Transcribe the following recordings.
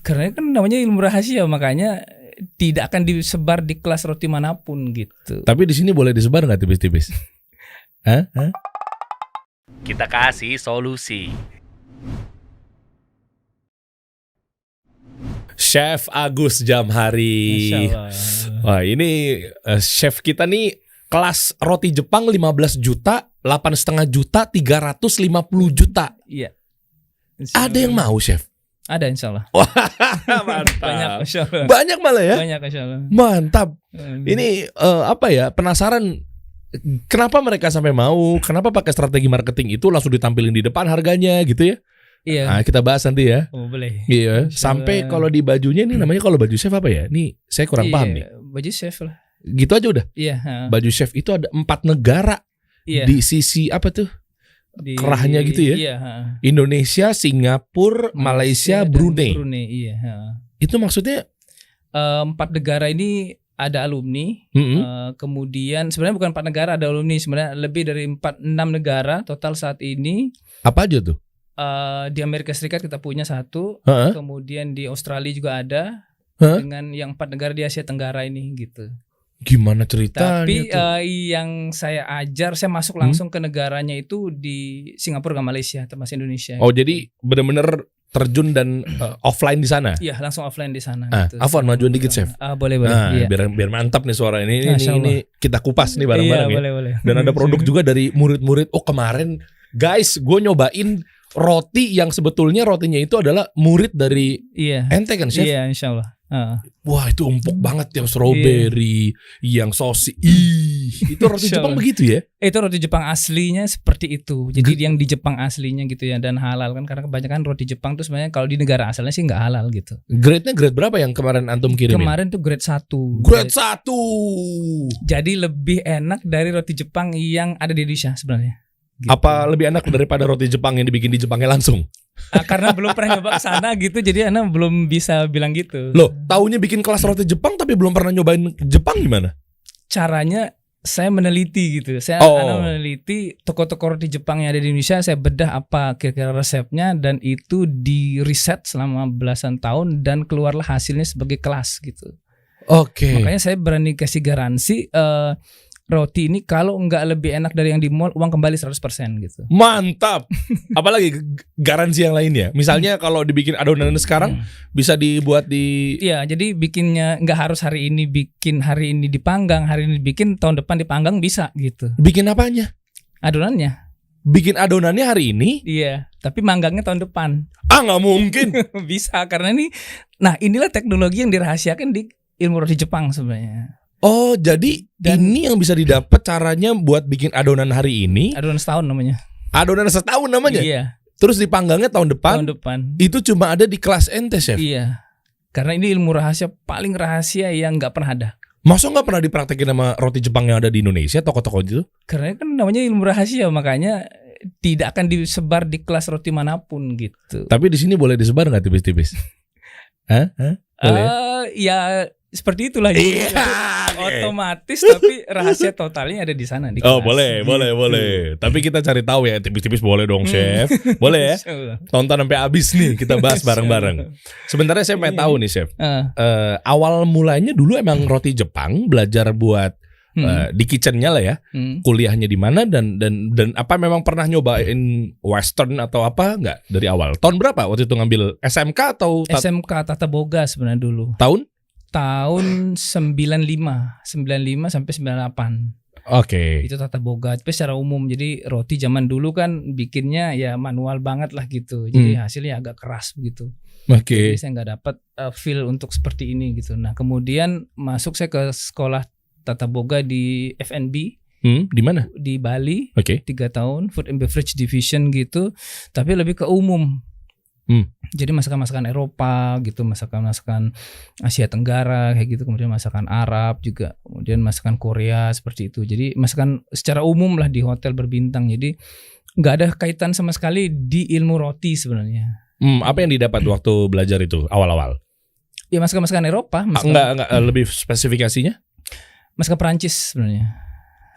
Karena kan namanya ilmu rahasia, makanya tidak akan disebar di kelas roti manapun gitu. Tapi di sini boleh disebar nggak tipis-tipis? Hah? Kita kasih solusi. Chef Agus Jamhari. Masya Allah. Wah, ini chef kita nih kelas roti Jepang 15 juta, 8,5 juta, 350 juta. Iya. Ada yang mau, chef? Ada insya Allah. Wah, Banyak mantap. insya Allah. Banyak malah ya? Banyak insya Allah. Mantap. Ini apa ya? Penasaran kenapa mereka sampai mau? Kenapa pakai strategi marketing itu langsung ditampilin di depan harganya gitu ya? Iya. Nah, kita bahas nanti ya. Oh, boleh. Iya. Insya Sampai Allah. kalau di bajunya ini namanya kalau baju chef apa ya? Nih saya kurang paham nih. Baju chef lah. Gitu aja udah. Iya. Baju chef itu ada 4 negara Iya. di sisi apa tuh? Di- kerahnya gitu ya? Iya. Indonesia, Singapura, Malaysia, dan Brunei. Brunei. Iya. Itu maksudnya 4 negara ini ada alumni. Kemudian sebenarnya bukan 4 negara ada alumni, sebenarnya lebih dari 6 negara total saat ini. apa aja tuh? Di Amerika Serikat kita punya 1, Heeh. kemudian di Australia juga ada, Hah? dengan yang 4 negara di Asia Tenggara ini gitu. Gimana ceritanya Tapi tuh? yang saya ajar, saya masuk langsung ke negaranya itu di Singapura ke Malaysia, termasuk Indonesia. Oh, jadi benar-benar terjun dan offline di sana. Iya, langsung offline di sana. Gitu. Afwan, majuan dikit, Chef. Boleh. Nah, Iya. biar mantap nih suara ini. Masya Allah. Ini kita kupas nih bareng-bareng Iya, ya. boleh. Dan ada produk juga dari murid-murid. Oh, kemarin guys, gue nyobain roti yang sebetulnya rotinya itu adalah murid dari Iya. ente kan, Chef? Iya, insya Allah. Wah, itu empuk banget yang strawberry, yang sosis. Ih, itu roti Insya Jepang Allah. begitu ya? Itu roti Jepang aslinya seperti itu. Jadi yang di Jepang aslinya gitu ya, dan halal kan, karena kebanyakan roti Jepang tuh sebenarnya kalau di negara asalnya sih nggak halal gitu. Grade-nya grade berapa yang kemarin antum kirimin? Kemarin tuh grade 1. Grade 1. Jadi lebih enak dari roti Jepang yang ada di Indonesia sebenarnya. Gitu. Apa lebih enak daripada roti Jepang yang dibikin di Jepangnya langsung? Karena belum pernah nyoba ke sana gitu, jadi Ana belum bisa bilang gitu. Loh, taunya bikin kelas roti Jepang tapi belum pernah nyobain Jepang gimana? Caranya saya meneliti gitu. Ana meneliti toko-toko roti Jepang yang ada di Indonesia, saya bedah apa kira-kira resepnya, dan itu di riset selama belasan tahun dan keluarlah hasilnya sebagai kelas gitu. Oke. Makanya saya berani kasih garansi roti ini kalau nggak lebih enak dari yang di mall, uang kembali 100% gitu. Mantap. Apalagi garansi yang lainnya. Misalnya kalau dibikin adonan sekarang bisa dibuat di. Iya, jadi bikinnya nggak harus hari ini bikin, hari ini dipanggang, hari ini bikin, tahun depan dipanggang bisa gitu. Bikin apanya? Adonannya. Bikin adonannya hari ini? Iya, tapi manggangnya tahun depan. Ah, nggak mungkin. Bisa, karena inilah teknologi yang dirahasiakan di ilmu roti Jepang sebenarnya. Oh, jadi ini yang bisa didapat caranya buat bikin adonan hari ini. Adonan setahun namanya. Adonan setahun namanya? Iya. Terus dipanggangnya tahun depan. Tahun depan. Itu cuma ada di kelas ente, Chef. Iya. Karena ini ilmu rahasia, paling rahasia yang nggak pernah ada. Masa nggak pernah dipraktekin sama roti Jepang yang ada di Indonesia, toko-toko itu? Karena kan namanya ilmu rahasia, makanya tidak akan disebar di kelas roti manapun gitu. Tapi di sini boleh disebar nggak tipis-tipis? Hah? Boleh? Ya seperti itulah. Iya. Otomatis, tapi rahasia totalnya ada di sana di Oh, kelas. boleh. Tapi kita cari tahu ya, tipis-tipis boleh dong, Chef. Boleh ya? Insya Allah. Tonton sampai habis nih, kita bahas bareng-bareng. Sebenarnya saya pengen tahu nih, Chef. Awal mulanya dulu emang roti Jepang, belajar buat di kitchennya lah ya. Kuliahnya di mana dan apa memang pernah nyobain western atau apa nggak dari awal? Tahun berapa waktu itu ngambil SMK atau SMK Tata Boga sebenarnya dulu. Tahun 95 sampai 98. Oke. Itu Tata Boga, tapi secara umum. Jadi roti zaman dulu kan bikinnya ya manual banget lah gitu. Jadi hasilnya agak keras begitu. Oke. Jadi saya nggak dapat feel untuk seperti ini gitu. Nah, kemudian masuk saya ke sekolah Tata Boga di FNB. Di mana? Di Bali. Oke. 3 tahun Food and Beverage Division gitu. Tapi lebih ke umum. Jadi masakan-masakan Eropa gitu, masakan-masakan Asia Tenggara kayak gitu, kemudian masakan Arab juga, kemudian masakan Korea seperti itu. Jadi masakan secara umum lah di hotel berbintang. Jadi nggak ada kaitan sama sekali di ilmu roti sebenarnya. Apa yang didapat waktu belajar itu awal-awal? Ya masakan-masakan Eropa. Enggak lebih spesifikasinya? Masakan Perancis sebenarnya.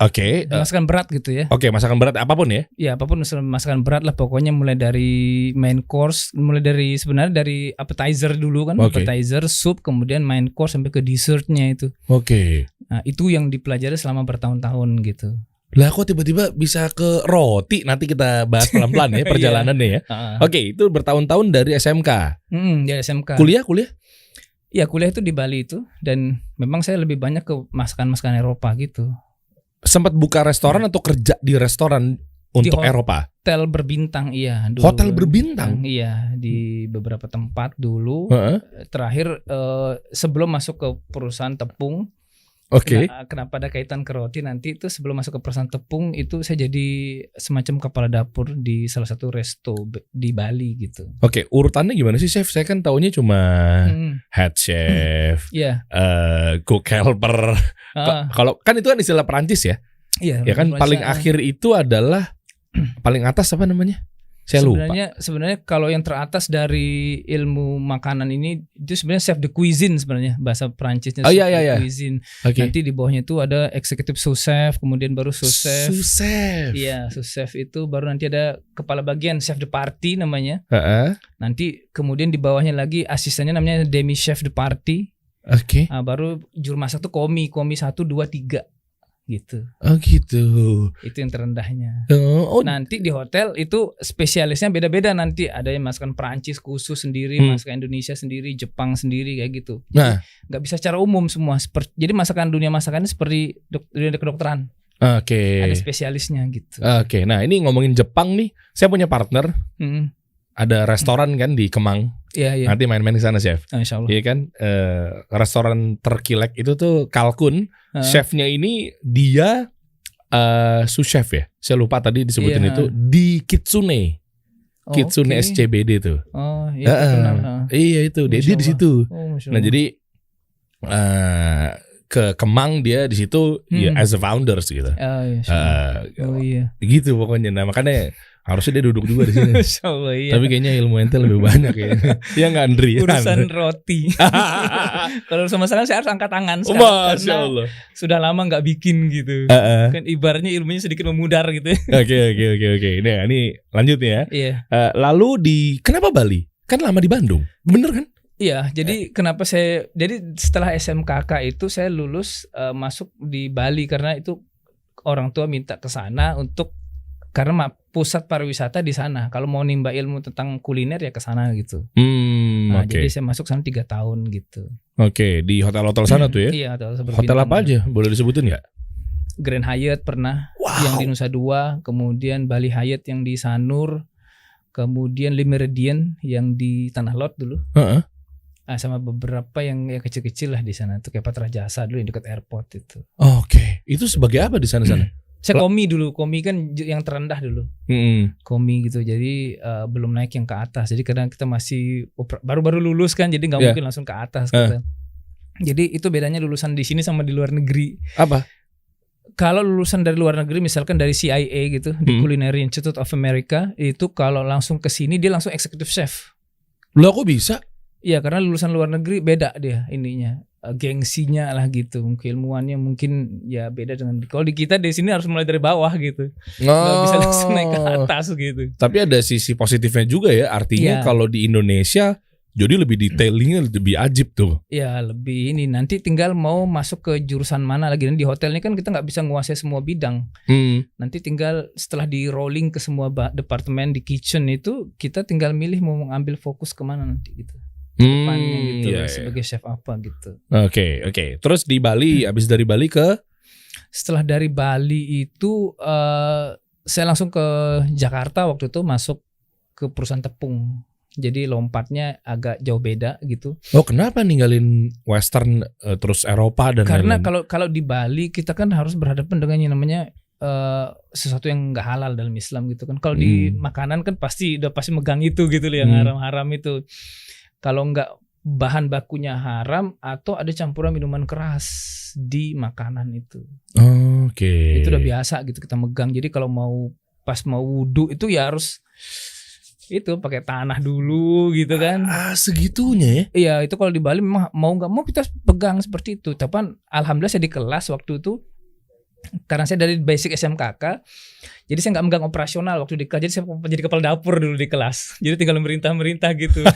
Oke. Masakan berat gitu ya. Oke, masakan berat apapun ya? Ya apapun masakan berat lah, pokoknya mulai dari main course, mulai dari sebenarnya dari appetizer dulu kan, appetizer, sup, kemudian main course sampai ke dessertnya itu. Oke. Nah itu yang dipelajari selama bertahun-tahun gitu. Lah kok tiba-tiba bisa ke roti? Nanti kita bahas pelan-pelan ya perjalanannya ya. Oke, itu bertahun-tahun dari SMK. Dari SMK. Kuliah? Ya kuliah itu di Bali itu, dan memang saya lebih banyak ke masakan-masakan Eropa gitu. Sempat buka restoran atau kerja di restoran untuk Eropa? Hotel berbintang, iya dulu. Hotel berbintang? Iya, di beberapa tempat dulu. Terakhir sebelum masuk ke perusahaan tepung. Oke. Kenapa ada kaitan ke roti nanti itu, sebelum masuk ke perusahaan tepung itu saya jadi semacam kepala dapur di salah satu resto di Bali gitu. Oke, urutannya gimana sih chef? Saya kan taunya cuma head chef, cook helper. Kalau kan itu kan istilah Perancis ya. Iya. Ya kan paling akhir itu adalah paling atas apa namanya? Saya lupa. Sebenarnya kalau yang teratas dari ilmu makanan ini itu sebenarnya chef de cuisine, sebenarnya bahasa Perancisnya. Iya. Cuisine. Nanti di bawahnya itu ada executive sous chef, kemudian baru sous chef. Sous chef. Iya, sous chef itu baru nanti ada kepala bagian chef de partie namanya. Nanti kemudian di bawahnya lagi asistennya namanya demi chef de partie. Oke. Baru juru masak tuh komi 1, 2, 3 gitu. Oh gitu. Itu yang terendahnya. Oh. Nanti di hotel itu spesialisnya beda-beda, nanti ada yang masakan Perancis khusus sendiri, masakan Indonesia sendiri, Jepang sendiri kayak gitu. Nah, nggak bisa secara umum semua. Jadi masakan dunia masakannya seperti dunia kedokteran. Oke. Ada spesialisnya gitu. Oke. Nah, ini ngomongin Jepang nih, saya punya partner. Ada restoran kan di Kemang. Iya. Nanti main-main ke sana, chef. Insya Allah. Iya kan, restoran terkilek itu tuh Kalkun. Chefnya ini dia sous chef ya. Saya lupa tadi disebutin itu di Kitsune. Kitsune SCBD tuh. Oh iya. Iya itu dia di situ. Nah jadi ke Kemang dia di situ ya as a founders gitu. Iya. Gitu pokoknya. Nah makanya harusnya dia duduk juga di sini. Iya. Tapi kayaknya ilmu ente lebih banyak ya. Ya nggak Andri. Urusan roti. Kalau sama saya harus angkat tangan sekarang, Masya Allah. Sudah lama nggak bikin gitu. Kan ibaratnya ilmunya sedikit memudar gitu. Oke. Nah ini lanjut ya. Iya. Lalu kenapa Bali? Kan lama di Bandung, bener kan? Iya, jadi kenapa jadi setelah SMKK itu saya lulus masuk di Bali karena itu orang tua minta ke sana karena pusat pariwisata di sana. Kalau mau nimba ilmu tentang kuliner ya ke sana gitu. Jadi saya masuk sana 3 tahun gitu. Oke, di hotel-hotel sana tuh ya? Iya, hotel apa aja? Boleh disebutin nggak? Grand Hyatt pernah, yang di Nusa Dua, kemudian Bali Hyatt yang di Sanur, kemudian Le Méridien yang di Tanah Lot dulu. Sama beberapa yang kecil-kecil lah di sana tuh, kayak Patra Jasa dulu yang dekat airport itu. Oke. Itu sebagai apa di sana-sana? Saya komi dulu, komi kan yang terendah dulu. Komi gitu, jadi belum naik yang ke atas. Jadi kadang kita masih baru-baru lulus kan, jadi nggak mungkin langsung ke atas. Gitu. Jadi itu bedanya lulusan di sini sama di luar negeri. Apa? Kalau lulusan dari luar negeri, misalkan dari CIA gitu, di Culinary Institute of America, itu kalau langsung ke sini dia langsung executive chef. Loh kok bisa? Iya, karena lulusan luar negeri beda dia ininya, gengsinya lah gitu, keilmuannya mungkin ya beda dengan kalau di kita di sini harus mulai dari bawah gitu, nggak bisa langsung naik ke atas gitu. Tapi ada sisi positifnya juga ya, artinya kalau di Indonesia jadi lebih detailingnya lebih ajib tuh. Ya lebih ini nanti tinggal mau masuk ke jurusan mana lagi. Dan di hotel ini kan kita nggak bisa menguasai semua bidang. Nanti tinggal setelah di rolling ke semua departemen di kitchen itu kita tinggal milih mau mengambil fokus kemana nanti gitu. Depannya gitu sebagai chef apa gitu. Oke. Terus di Bali, abis dari Bali ke? Setelah dari Bali itu saya langsung ke Jakarta waktu itu, masuk ke perusahaan tepung. Jadi lompatnya agak jauh beda gitu. Oh kenapa ninggalin Western terus Eropa dan karena kalau di Bali kita kan harus berhadapan dengan yang namanya sesuatu yang nggak halal dalam Islam gitu kan. Kalau di makanan kan pasti megang itu gitu loh, yang haram-haram itu. Kalau nggak bahan bakunya haram atau ada campuran minuman keras di makanan itu. Itu udah biasa gitu kita megang. Jadi kalau pas mau wudhu itu ya harus itu pakai tanah dulu gitu kan. Segitunya ya? Iya, itu kalau di Bali memang mau nggak mau kita pegang seperti itu. Tapi alhamdulillah saya di kelas waktu itu Karena saya dari basic SMKK, jadi saya nggak megang operasional waktu di kelas. Jadi saya jadi kepala dapur dulu di kelas. Jadi tinggal merintah gitu.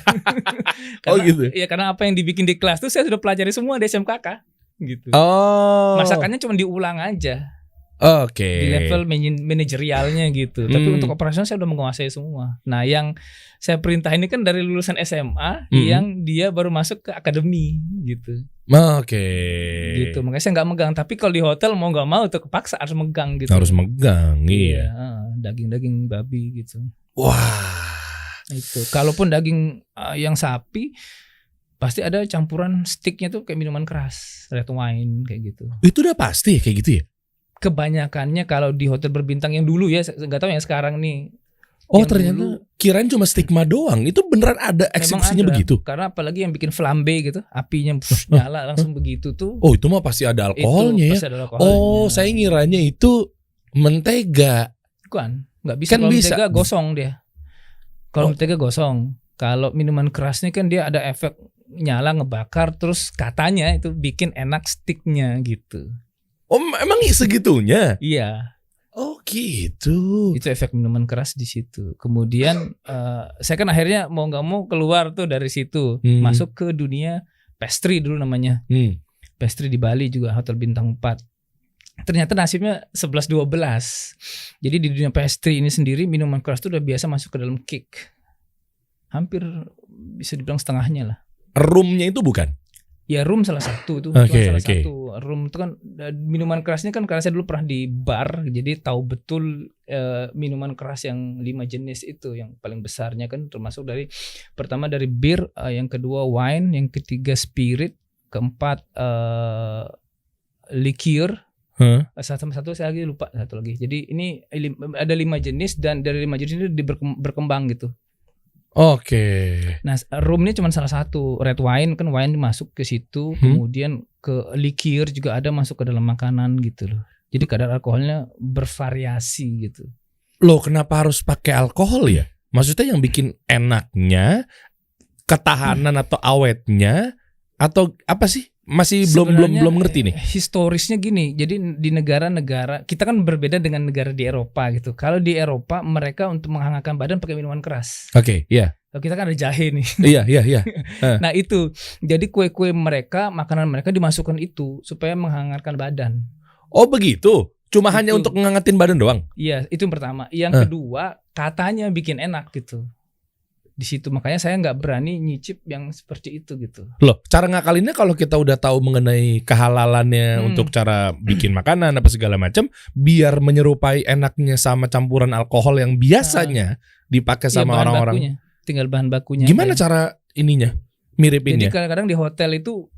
Oh gitu. Iya, karena apa yang dibikin di kelas tuh saya sudah pelajari semua di SMKK gitu. Oh. Masakannya cuma diulang aja. Oke. Di level manajerialnya gitu. Tapi untuk operasional saya udah menguasai semua. Nah, yang saya perintah ini kan dari lulusan SMA yang dia baru masuk ke akademi gitu. Oke. Gitu. Makanya saya nggak megang. Tapi kalau di hotel mau nggak mau tuh kepaksa harus megang gitu. Harus megang, iya. Daging-daging babi gitu. Wah. Itu. Kalaupun daging yang sapi pasti ada campuran sticknya tuh kayak minuman keras, red wine kayak gitu. Itu udah pasti kayak gitu ya? Kebanyakannya kalau di hotel berbintang yang dulu ya, nggak tahu yang sekarang nih. Oh yang ternyata dulu, kirain cuma stigma doang. Itu beneran ada eksekusinya ada, begitu? Karena apalagi yang bikin flambe gitu, apinya nyala langsung begitu tuh. Oh itu mah pasti ada alkoholnya ya? Pasti ada alkoholnya. Oh saya ngiranya itu mentega. Bukan, nggak bisa. Kalau mentega gosong dia. Kalau mentega gosong. Kalau minuman keras ini kan dia ada efek nyala ngebakar, terus katanya itu bikin enak sticknya gitu. Oh emang segitunya? Iya. Oh gitu. Itu efek minuman keras di situ. Kemudian saya kan akhirnya mau nggak mau keluar tuh dari situ, masuk ke dunia pastry dulu namanya. Pastry di Bali juga hotel bintang 4. Ternyata nasibnya 11-12. Jadi di dunia pastry ini sendiri minuman keras itu udah biasa masuk ke dalam cake. Hampir bisa dibilang setengahnya lah. Roomnya itu bukan? Ya room salah satu tuh. Salah satu. Room itu kan minuman kerasnya kan karena saya dulu pernah di bar, jadi tahu betul minuman keras yang 5 jenis itu yang paling besarnya kan termasuk dari pertama dari bir, yang kedua wine, yang ketiga spirit, keempat liqueur. Satu saya lagi lupa satu lagi. Jadi ini ada 5 jenis dan dari 5 jenis ini berkembang gitu. Oke. Nah, rum ini cuma salah satu. Red wine kan wine masuk ke situ, kemudian ke liqueur juga ada masuk ke dalam makanan gitu loh. Jadi kadar alkoholnya bervariasi gitu. Loh, kenapa harus pakai alkohol ya? Maksudnya yang bikin enaknya ketahanan atau awetnya atau apa sih? Masih belum ngerti nih. Historisnya gini, jadi di negara-negara kita kan berbeda dengan negara di Eropa gitu. Kalau di Eropa mereka untuk menghangatkan badan pakai minuman keras. Oke, iya. Kalau kita kan ada jahe nih. Iya. Nah itu, jadi kue-kue mereka, makanan mereka dimasukkan itu supaya menghangatkan badan. Oh begitu? Cuma hanya untuk menghangatin badan doang? Iya, itu yang pertama. Yang kedua, katanya bikin enak gitu. Di situ makanya saya nggak berani nyicip yang seperti itu gitu. Loh, cara ngakalinnya kalau kita udah tahu mengenai kehalalannya untuk cara bikin makanan apa segala macam, biar menyerupai enaknya sama campuran alkohol yang biasanya dipakai sama orang-orang. Tinggal bahan bakunya. Gimana cara ininya? Miripinnya? Jadi kadang-kadang di hotel itu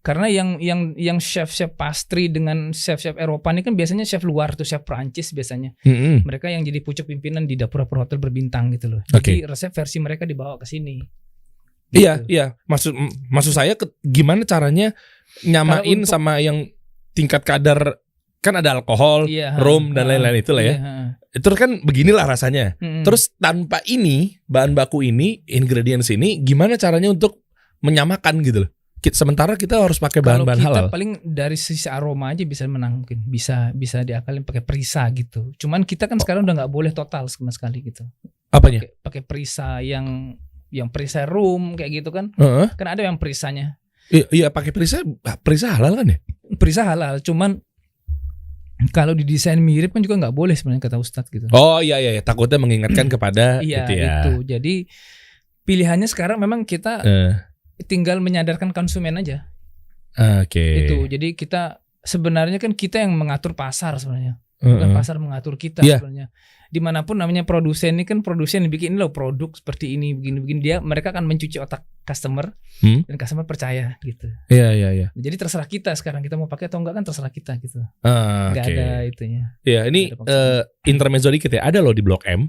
karena yang chef-chef pastry dengan chef-chef Eropa ini kan biasanya chef luar tuh, chef Prancis biasanya. Mereka yang jadi pucuk pimpinan di dapur-dapur hotel berbintang gitu loh. Jadi resep versi mereka dibawa ke sini. Gitu. Iya. Maksud saya gimana caranya nyamain sama yang tingkat kadar kan ada alkohol, rum dan lain-lain itulah ya. Itu kan beginilah rasanya. Terus tanpa ini, bahan baku ini, ingredients ini, gimana caranya untuk menyamakan gitu loh. Sementara kita harus pakai bahan-bahan halal. Kalau kita paling dari sisi aroma aja bisa menang, mungkin bisa diakalin pakai perisa gitu. Cuman kita kan sekarang udah nggak boleh total sama sekali gitu. Apanya? Pakai perisa yang perisa rum kayak gitu kan? Kan ada yang perisanya. Iya pakai perisa halal kan ya? Perisa halal, cuman kalau didesain mirip kan juga nggak boleh sebenarnya kata Ustadz gitu. Oh iya takutnya mengingatkan kepada itu ya. Itu. Jadi pilihannya sekarang memang kita tinggal menyadarkan konsumen aja. Oke. Itu. Jadi kita sebenarnya kan kita yang mengatur pasar sebenarnya. Bukan pasar mengatur kita sebenarnya. Dimanapun namanya produsen ini kan produsen yang bikin ini loh produk seperti ini begini mereka akan mencuci otak customer dan customer percaya gitu. Iya. Jadi terserah kita sekarang kita mau pakai atau enggak kan terserah kita gitu. Nggak ada itunya. Iya ini intermezzo dikit ya. Ada loh di Blok M.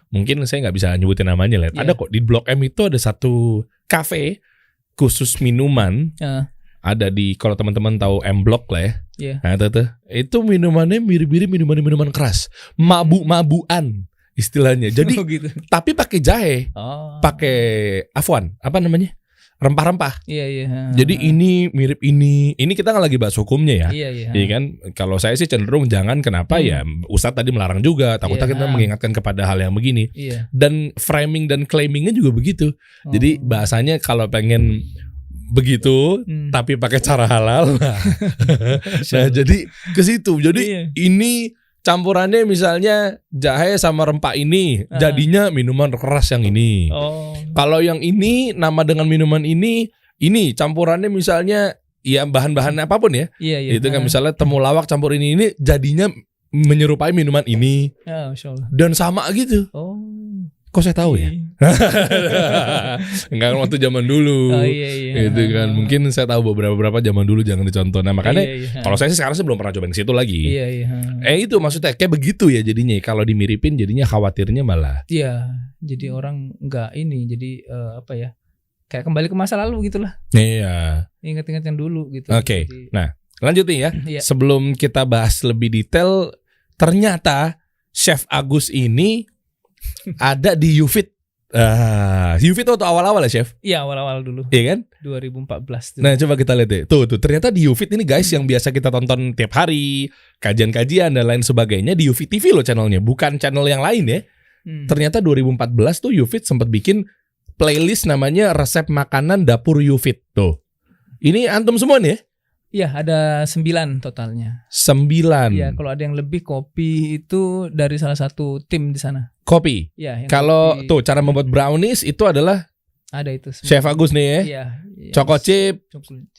Mungkin saya nggak bisa nyebutin namanya lah. Ada kok di Blok M itu ada satu cafe khusus minuman. Ada di kalau teman-teman tahu M Block lah ya. Nah, itu minumannya mirip-mirip minuman keras, mabuk-mabuan istilahnya. Jadi gitu. tapi pakai jahe, pakai afwan, apa namanya? rempah-rempah. Iya. Jadi ini mirip ini. Ini kita kan lagi bahas hukumnya ya. Iya. Iya kan? Kalau saya sih cenderung jangan, kenapa ya? Ustadz tadi melarang juga. Takutnya kita mengingatkan kepada hal yang begini. Iya. Dan framing dan claimingnya juga begitu. Jadi bahasanya kalau pengen begitu tapi pakai cara halal. Nah, jadi ke situ. Jadi ini campurannya misalnya jahe sama rempah ini, jadinya minuman keras yang ini. Kalau yang ini nama dengan minuman ini campurannya misalnya ya bahan-bahan apapun ya. Iya. Itu kan misalnya temulawak campur ini jadinya menyerupai minuman ini. Masya Allah. Dan sama gitu. Kok saya tahu ya? Enggak, waktu zaman dulu. Iya. Itu kan mungkin saya tahu beberapa zaman dulu jangan dicontoh. Nah, makanya kalau saya sih sekarang belum pernah cobain ke situ lagi. Iya. Itu maksudnya kayak begitu ya jadinya. Kalau dimiripin jadinya khawatirnya malah. Iya. Jadi orang enggak ini. Jadi apa ya? Kayak kembali ke masa lalu gitulah. Iya. Ingat-ingat yang dulu gitu. Oke. Nah, lanjutin ya. Sebelum kita bahas lebih detail, ternyata Chef Agus ini ada di YouFit. YouFit waktu awal-awal ya, Chef? Iya, awal-awal dulu. Iya kan? 2014 tuh. Nah, coba kita lihat deh. Tuh, ternyata di YouFit ini guys yang biasa kita tonton tiap hari, kajian-kajian dan lain sebagainya di YouFit TV loh channelnya, bukan channel yang lain ya. Ternyata 2014 tuh YouFit sempat bikin playlist namanya resep makanan dapur YouFit tuh. Ini antum semua nih ya? Iya, ada 9 totalnya. 9. Iya, kalau ada yang lebih kopi itu dari salah satu tim di sana. Kopi. Iya. Kalau tuh cara membuat brownies itu adalah ada itu. Chef Agus nih ya. Iya. Choco chip,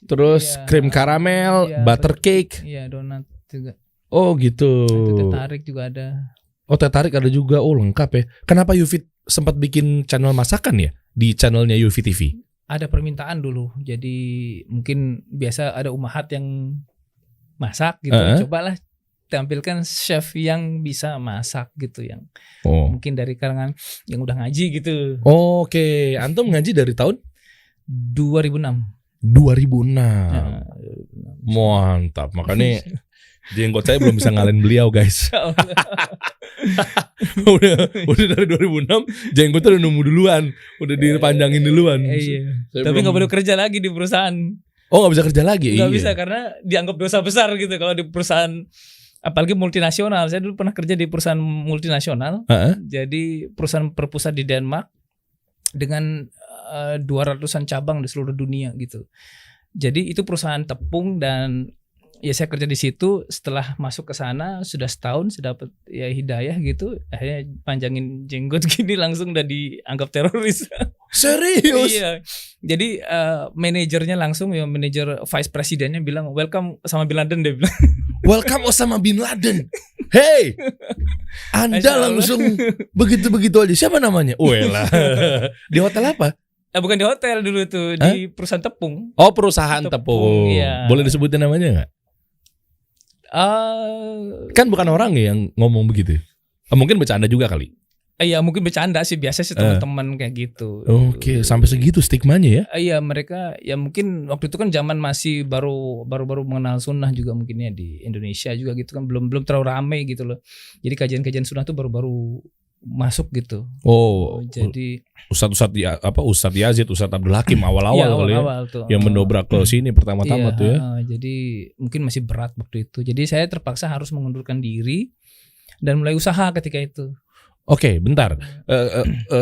terus krim karamel, butter cake. Iya, donat juga. Oh gitu. Teh tarik juga ada. Oh, teh tarik ada juga. Oh, lengkap ya. Kenapa YouFit sempat bikin channel masakan ya di channelnya YouFit TV? Ada permintaan dulu, jadi mungkin biasa ada umahat yang masak gitu, cobalah tampilkan chef yang bisa masak gitu, yang mungkin dari kalangan yang udah ngaji gitu. Oke, antum ngaji dari tahun 2006. Mantap, makanya jenggot saya belum bisa ngalahin beliau guys. udah dari 2006 jenggotnya udah nemu duluan, udah dipanjangin duluan. Iya. Tapi nggak boleh kerja lagi di perusahaan. Oh, nggak bisa kerja lagi? Nggak bisa karena dianggap dosa besar gitu kalau di perusahaan, apalagi multinasional. Saya dulu pernah kerja di perusahaan multinasional. Jadi perusahaan berpusat di Denmark dengan 200-an cabang di seluruh dunia gitu. Jadi itu perusahaan tepung dan ya saya kerja di situ. Setelah masuk ke sana sudah setahun, sudah dapat ya hidayah gitu, akhirnya panjangin jenggot gini langsung udah dianggap teroris. Serius? Iya. Jadi manajernya langsung, ya manajer vice presidennya bilang welcome Osama bin Laden, dia bilang. Welcome Osama bin Laden. Hey, Anda langsung begitu-begitu aja. Siapa namanya? Lah. Di hotel apa? Bukan di hotel dulu tuh, di perusahaan tepung. Oh, perusahaan tepung. Iya. Boleh disebutin namanya nggak? Kan bukan orang ya yang ngomong begitu. Mungkin bercanda juga kali. Iya, mungkin bercanda sih, biasa sih teman-teman kayak gitu. Oke, sampai segitu stigmanya ya? Iya, mereka ya mungkin waktu itu kan zaman masih baru mengenal sunnah juga mungkin ya di Indonesia juga gitu kan, belum terlalu ramai gitu loh. Jadi kajian-kajian sunnah tuh baru masuk gitu. Jadi Ustadz Yazid, Ustadz Abdul Hakim awal-awal kali ya, tuh, yang mendobrak ke sini pertama-tama tuh ya. Jadi mungkin masih berat waktu itu. Jadi saya terpaksa harus mengundurkan diri dan mulai usaha ketika itu. Oke, bentar.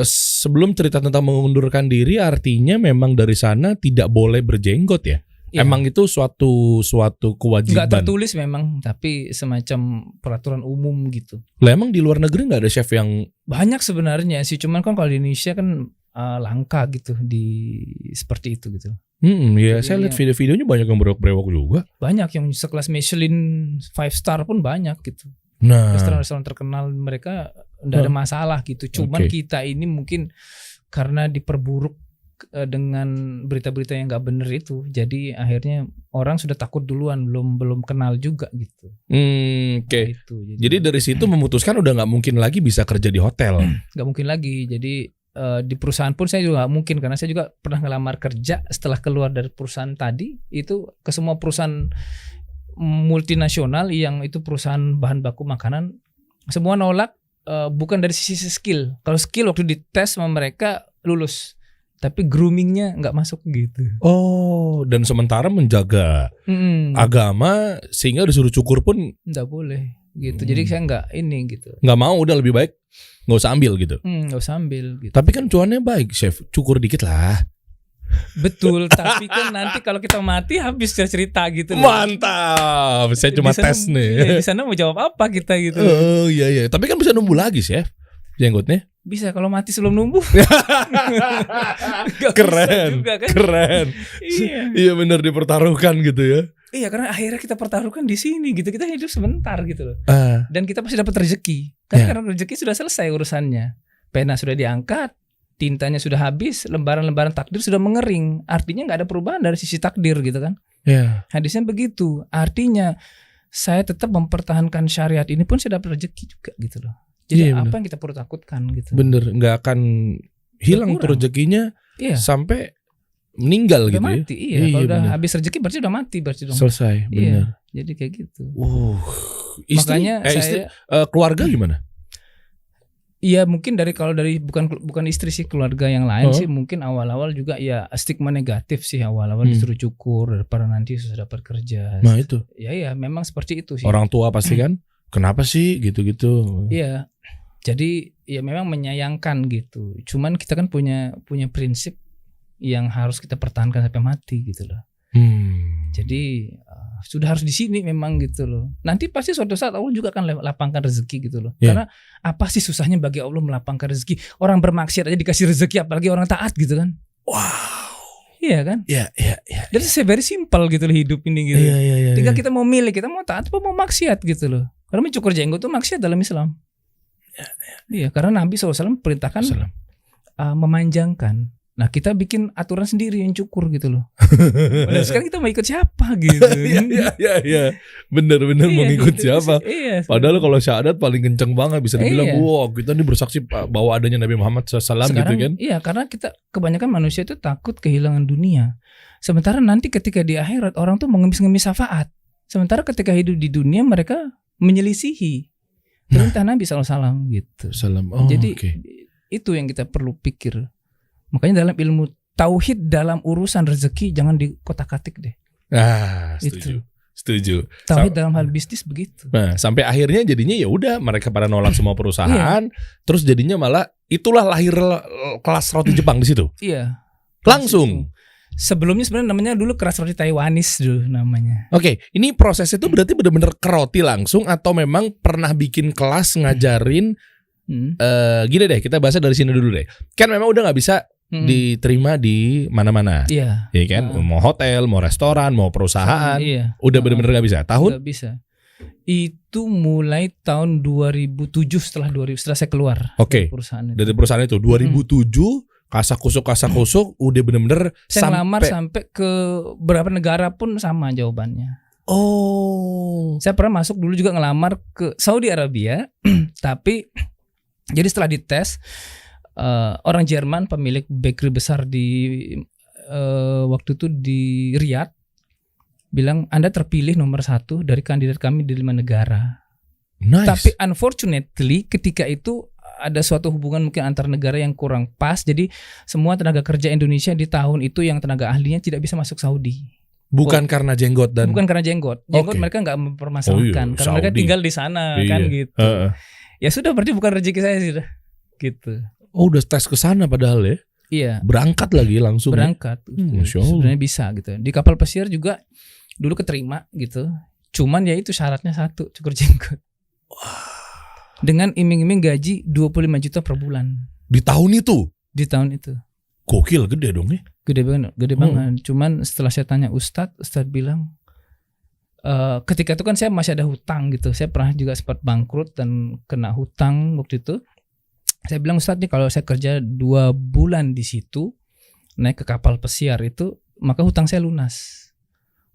Sebelum cerita tentang mengundurkan diri, artinya memang dari sana tidak boleh berjenggot ya? Ya. Emang itu suatu kewajiban? Nggak tertulis memang, tapi semacam peraturan umum gitu. Lah emang di luar negeri nggak ada chef yang? Banyak sebenarnya sih, cuman kan kalau di Indonesia kan langka gitu di seperti itu gitu. Ya saya lihat video-videonya banyak yang berewok-berewok juga. Banyak yang sekelas Michelin 5 star pun banyak gitu. Nah, restoran-restoran terkenal mereka nggak ada masalah gitu. Cuman kita ini mungkin karena diperburuk dengan berita-berita yang nggak bener itu, jadi akhirnya orang sudah takut duluan, belum kenal juga gitu. Oke. Jadi dari situ memutuskan udah nggak mungkin lagi bisa kerja di hotel. Nggak mungkin lagi. Jadi di perusahaan pun saya juga nggak mungkin, karena saya juga pernah ngelamar kerja setelah keluar dari perusahaan tadi itu ke semua perusahaan multinasional yang itu perusahaan bahan baku makanan, semua nolak. Bukan dari sisi skill. Kalau skill waktu dites sama mereka lulus. tapi groomingnya nggak masuk gitu. Oh, dan sementara menjaga agama sehingga disuruh cukur pun nggak boleh gitu. Jadi saya nggak ini gitu. Nggak mau, udah lebih baik nggak usah ambil gitu. Nggak usah ambil gitu. Tapi kan cuannya baik, Chef. Cukur dikit lah. Betul, tapi kan nanti kalau kita mati habis cerita gitu. Mantap. Saya cuma tes nih. Ya, di sana mau jawab apa kita gitu. Oh iya. Tapi kan bisa numbuh lagi, Chef. Jenggotnya. Bisa kalau mati sebelum numbuh. Keren. Juga, kan? Keren. Iya benar dipertaruhkan gitu ya. Iya, karena akhirnya kita pertaruhkan di sini gitu. Kita hidup sebentar gitu loh. Dan kita pasti dapat rezeki. Karena rezeki sudah selesai urusannya. Pena sudah diangkat, tintanya sudah habis, lembaran-lembaran takdir sudah mengering. Artinya nggak ada perubahan dari sisi takdir gitu kan. Hadisnya begitu. Artinya saya tetap mempertahankan syariat ini pun saya dapat rezeki juga gitu loh. Jadi apa yang kita perlu takutkan gitu. Bener, nggak akan hilang tuh rezekinya sampai meninggal udah gitu mati, ya. Kalau udah habis rezeki berarti udah mati berarti dong. Selesai, bener. Jadi kayak gitu. Istri, makanya istri, keluarga gimana? Iya mungkin kalau dari bukan istri sih, keluarga yang lain sih mungkin awal-awal juga ya stigma negatif sih awal-awal disuruh cukur daripada nanti susah dapat kerja. Nah itu. Ya memang seperti itu sih. Orang tua pasti kan kenapa sih gitu-gitu. Iya. Jadi ya memang menyayangkan gitu. Cuman kita kan punya prinsip yang harus kita pertahankan sampai mati gitu loh. Jadi sudah harus di sini memang gitu loh. Nanti pasti suatu saat Allah juga akan lapangkan rezeki gitu loh. Karena apa sih susahnya bagi Allah melapangkan rezeki? Orang bermaksiat aja dikasih rezeki, apalagi orang taat gitu kan. Wow. Iya kan? Iya. Jadi very simple gitu loh hidup ini gitu. Iya. Tinggal kita mau milih, kita mau taat apa mau maksiat gitu loh. Karena mencukur jenggot itu maksiat dalam Islam. Iya, karena Nabi SAW perintahkan memanjangkan. Nah kita bikin aturan sendiri yang cukur gitu loh. Dan sekarang kita mau ikut siapa gitu. Iya. Bener mau ngikut gitu, siapa. Padahal kalau syahadat paling kenceng banget. Bisa dibilang kita ini bersaksi bahwa adanya Nabi Muhammad SAW gitu kan. Iya, karena kita kebanyakan manusia itu takut kehilangan dunia. Sementara nanti ketika di akhirat orang tuh mengemis-ngemis syafaat. Sementara ketika hidup di dunia mereka menyelisihi perintah Nabi SAW gitu. Jadi itu yang kita perlu pikir. Makanya dalam ilmu tauhid dalam urusan rezeki jangan dikotak-katik deh. Setuju. Tauhid dalam hal bisnis begitu. Nah, sampai akhirnya jadinya ya udah mereka pada nolak semua perusahaan, terus jadinya malah itulah lahir kelas roti Jepang di situ. Iya. Langsung. Sebelumnya sebenarnya namanya dulu kelas roti Taiwanis dulu namanya. Oke, ini prosesnya itu berarti benar-benar ke roti langsung atau memang pernah bikin kelas ngajarin? Gini deh, kita bahasnya dari sini dulu deh. Kan memang udah nggak bisa diterima di mana-mana. Iya kan? Mau hotel, mau restoran, mau perusahaan. Udah benar-benar nggak bisa. Tahun? Nggak bisa. Itu mulai tahun 2007 setelah saya keluar. Dari perusahaan itu. Dari perusahaan itu 2007 kasak kusuk udah bener-bener saya ngelamar sampai ke beberapa negara pun sama jawabannya. Saya pernah masuk dulu juga ngelamar ke Saudi Arabia. Tapi jadi setelah dites orang Jerman pemilik bakery besar di waktu itu di Riyadh bilang Anda terpilih nomor 1 dari kandidat kami di 5 negara. Nice. Tapi unfortunately ketika itu ada suatu hubungan mungkin antar negara yang kurang pas. Jadi semua tenaga kerja Indonesia di tahun itu yang tenaga ahlinya tidak bisa masuk Saudi. Bukan karena jenggot dan bukan karena jenggot mereka nggak mempermasalahkan karena mereka tinggal di sana kan gitu. Ya sudah berarti bukan rezeki saya sudah gitu. Udah tes ke sana padahal ya. Iya. Berangkat lagi langsung. Berangkat. Sebenarnya bisa gitu. Di kapal pesiar juga dulu keterima gitu. Cuman ya itu syaratnya 1 cukur jenggot. Dengan iming-iming gaji 25 juta per bulan. Di tahun itu? Di tahun itu. Gokil, gede dong nih. Gede banget. Cuman setelah saya tanya Ustadz bilang ketika itu kan saya masih ada hutang gitu. Saya pernah juga sempat bangkrut dan kena hutang waktu itu. Saya bilang Ustadz nih kalau saya kerja 2 bulan di situ naik ke kapal pesiar itu maka hutang saya lunas.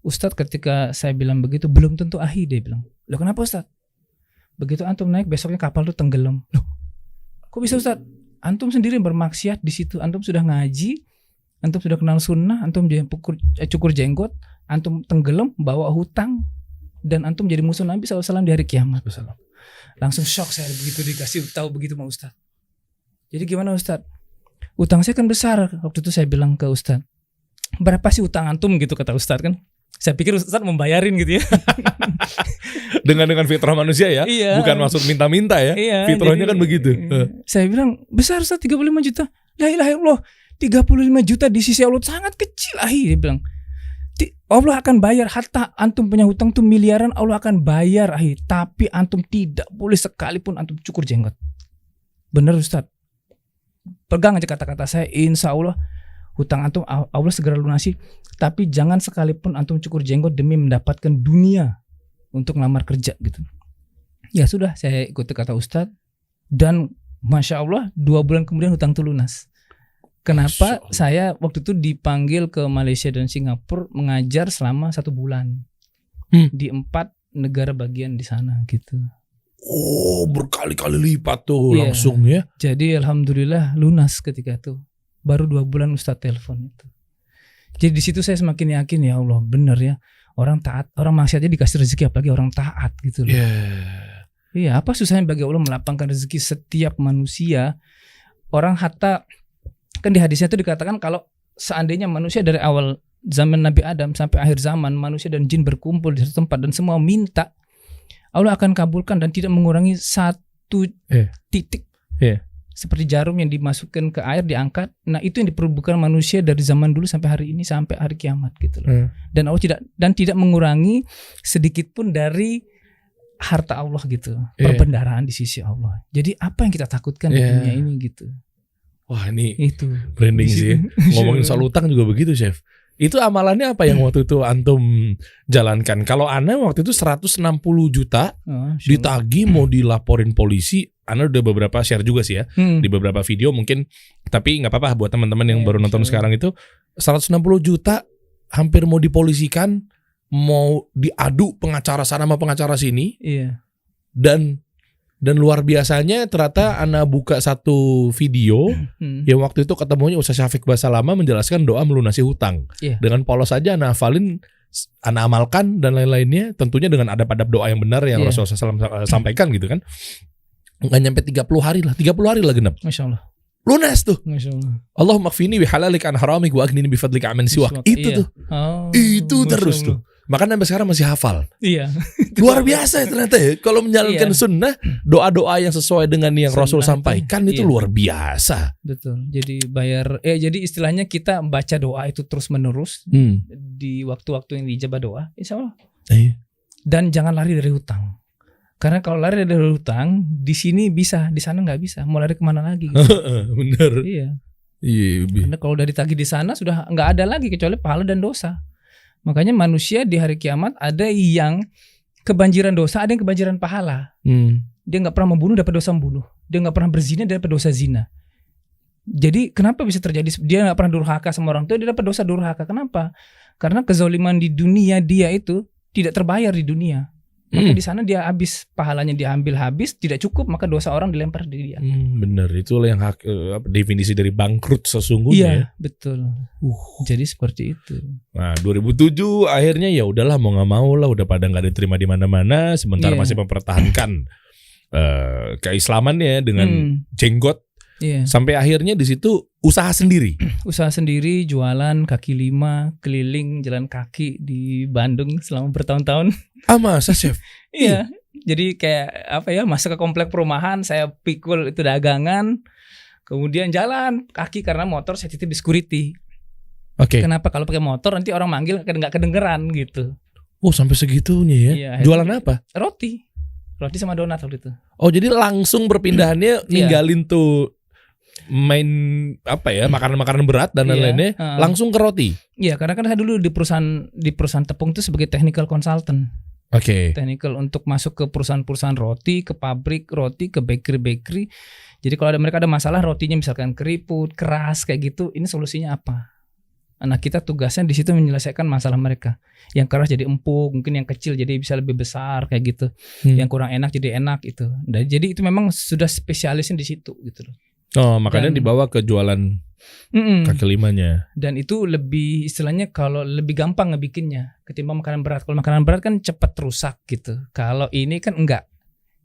Ustadz ketika saya bilang begitu belum tentu ahli, dia bilang. Loh kenapa Ustadz? Begitu antum naik besoknya kapal tuh tenggelam. Loh, kok bisa Ustadz? Antum sendiri bermaksiat di situ. Antum sudah ngaji, antum sudah kenal sunnah, antum cukur jenggot, antum tenggelam bawa hutang, dan antum jadi musuh Nabi SAW di hari kiamat. Langsung shock saya begitu dikasih tahu begitu sama Ustadz. Jadi gimana Ustadz? utang saya kan besar. Waktu itu saya bilang ke Ustadz, berapa sih utang antum gitu, kata Ustadz kan. Saya pikir Ustadz membayarin gitu ya. dengan fitrah manusia ya, iya. Bukan maksud minta-minta ya. Iya, fitrahnya kan begitu. Saya bilang, besar Ustadz 35 juta. La ilaha illallah, 35 juta di sisi Allah sangat kecil dia bilang. Allah akan bayar, hatta antum punya hutang tuh miliaran, Allah akan bayar tapi antum tidak boleh sekalipun antum cukur jenggot. Bener Ustadz. Pegang aja kata-kata saya, insya Allah hutang antum Allah segera lunasi, tapi jangan sekalipun antum cukur jenggot demi mendapatkan dunia untuk ngelamar kerja gitu. Ya sudah, saya ikuti kata Ustadz, dan Masya Allah 2 bulan kemudian hutang itu lunas. Kenapa? Saya waktu itu dipanggil ke Malaysia dan Singapura mengajar selama 1 bulan di 4 negara bagian di sana gitu. Oh, berkali-kali lipat tuh langsung ya. Jadi alhamdulillah lunas ketika itu. Baru 2 bulan Ustadz telepon itu. Jadi di situ saya semakin yakin, ya Allah benar ya, orang taat, orang maksiat aja dikasih rezeki, apalagi orang taat gitu loh. Iya, apa susahnya bagi Allah melapangkan rezeki setiap manusia. Orang hatta kan di hadisnya itu dikatakan kalau seandainya manusia dari awal zaman Nabi Adam sampai akhir zaman, manusia dan jin berkumpul di satu tempat dan semua minta, Allah akan kabulkan dan tidak mengurangi 1 titik. Seperti jarum yang dimasukkan ke air diangkat. Nah, itu yang diperlukan manusia dari zaman dulu sampai hari ini, sampai hari kiamat gitu loh. Dan Allah tidak mengurangi sedikit pun dari harta Allah gitu. Perbendaharaan di sisi Allah. Jadi apa yang kita takutkan di dunia ini gitu. Wah, ini itu branding sih. Ngomongin soal utang juga begitu, Chef. Itu amalannya apa yang waktu itu antum jalankan? Kalau Ana waktu itu 160 juta ditagih mau dilaporin polisi. Ana udah beberapa share juga sih ya di beberapa video mungkin. Tapi nggak apa-apa buat teman-teman yang baru nonton sekarang itu. 160 juta hampir mau dipolisikan, mau diadu pengacara sana sama pengacara sini. Dan luar biasanya ternyata Ana buka satu video yang waktu itu ketemunya Ustaz Syafiq Basalama menjelaskan doa melunasi hutang. Dengan polos saja Ana hafalin, Ana amalkan dan lain-lainnya, tentunya dengan adab-adab doa yang benar yang Rasulullah SAW sampaikan gitu kan. Nggak nyampe 30 hari lah genap. Masya Allah. Lunas tuh. Masya Allah. Allahumma kfini bihalalik an haramik wa aghnini bifadlika aman siwak. Itu tuh. Itu terus tuh. Makanya sampai sekarang masih hafal. Luar biasa ya ternyata ya. Kalau menjalankan sunnah, doa-doa yang sesuai dengan yang sunnah Rasul sampaikan itu luar biasa. Betul. Jadi jadi istilahnya kita baca doa itu terus menerus di waktu-waktu yang dijabah doa, insya Allah. Dan jangan lari dari hutang. Karena kalau lari dari hutang, di sini bisa, di sana nggak bisa. Mau lari kemana lagi? Gitu. Bener. Iya. Karena kalau udah ditagih di sana sudah nggak ada lagi kecuali pahala dan dosa. Makanya manusia di hari kiamat ada yang kebanjiran dosa, ada yang kebanjiran pahala. Dia nggak pernah membunuh dapat dosa membunuh. Dia nggak pernah berzina dapat dosa zina. Jadi kenapa bisa terjadi? Dia nggak pernah durhaka sama orang tua, dia dapat dosa durhaka. Kenapa? Karena kezaliman di dunia dia itu tidak terbayar di dunia. Maka di sana dia habis, pahalanya diambil habis, tidak cukup, maka dosa orang dilempar di dia. Bener, itulah yang definisi dari bangkrut sesungguhnya. Iya, betul. Jadi seperti itu. Nah, 2007 akhirnya ya udahlah mau nggak mau lah, udah pada nggak diterima di mana-mana, sementara masih mempertahankan keislamannya dengan jenggot. Sampai akhirnya di situ usaha sendiri. Usaha sendiri, jualan kaki lima, keliling jalan kaki di Bandung selama bertahun-tahun. Masa Chef? Iya. Jadi kayak masuk ke komplek perumahan, saya pikul itu dagangan, kemudian jalan kaki karena motor saya titip di security. Kenapa? Kalau pakai motor nanti orang manggil nggak kedengeran gitu. Oh, sampai segitunya ya? Iya, jualan apa? Roti sama donat waktu itu. Oh, jadi langsung perpindahannya ninggalin tuh main makanan-makanan berat dan lain-lainnya langsung ke roti. Iya, karena kan saya dulu di perusahaan tepung itu sebagai technical consultant. Technical untuk masuk ke perusahaan-perusahaan roti, ke pabrik roti, ke bakery. Jadi kalau mereka ada masalah rotinya misalkan keriput, keras kayak gitu, ini solusinya apa? Nah, kita tugasnya di situ menyelesaikan masalah mereka. Yang keras jadi empuk, mungkin yang kecil jadi bisa lebih besar kayak gitu. Yang kurang enak jadi enak itu. Jadi itu memang sudah spesialisnya di situ gitu loh. Oh, makanya dibawa ke jualan kaki limanya. Dan itu lebih istilahnya kalau lebih gampang ngebikinnya ketimbang makanan berat. Kalau makanan berat kan cepat rusak gitu. Kalau ini kan enggak.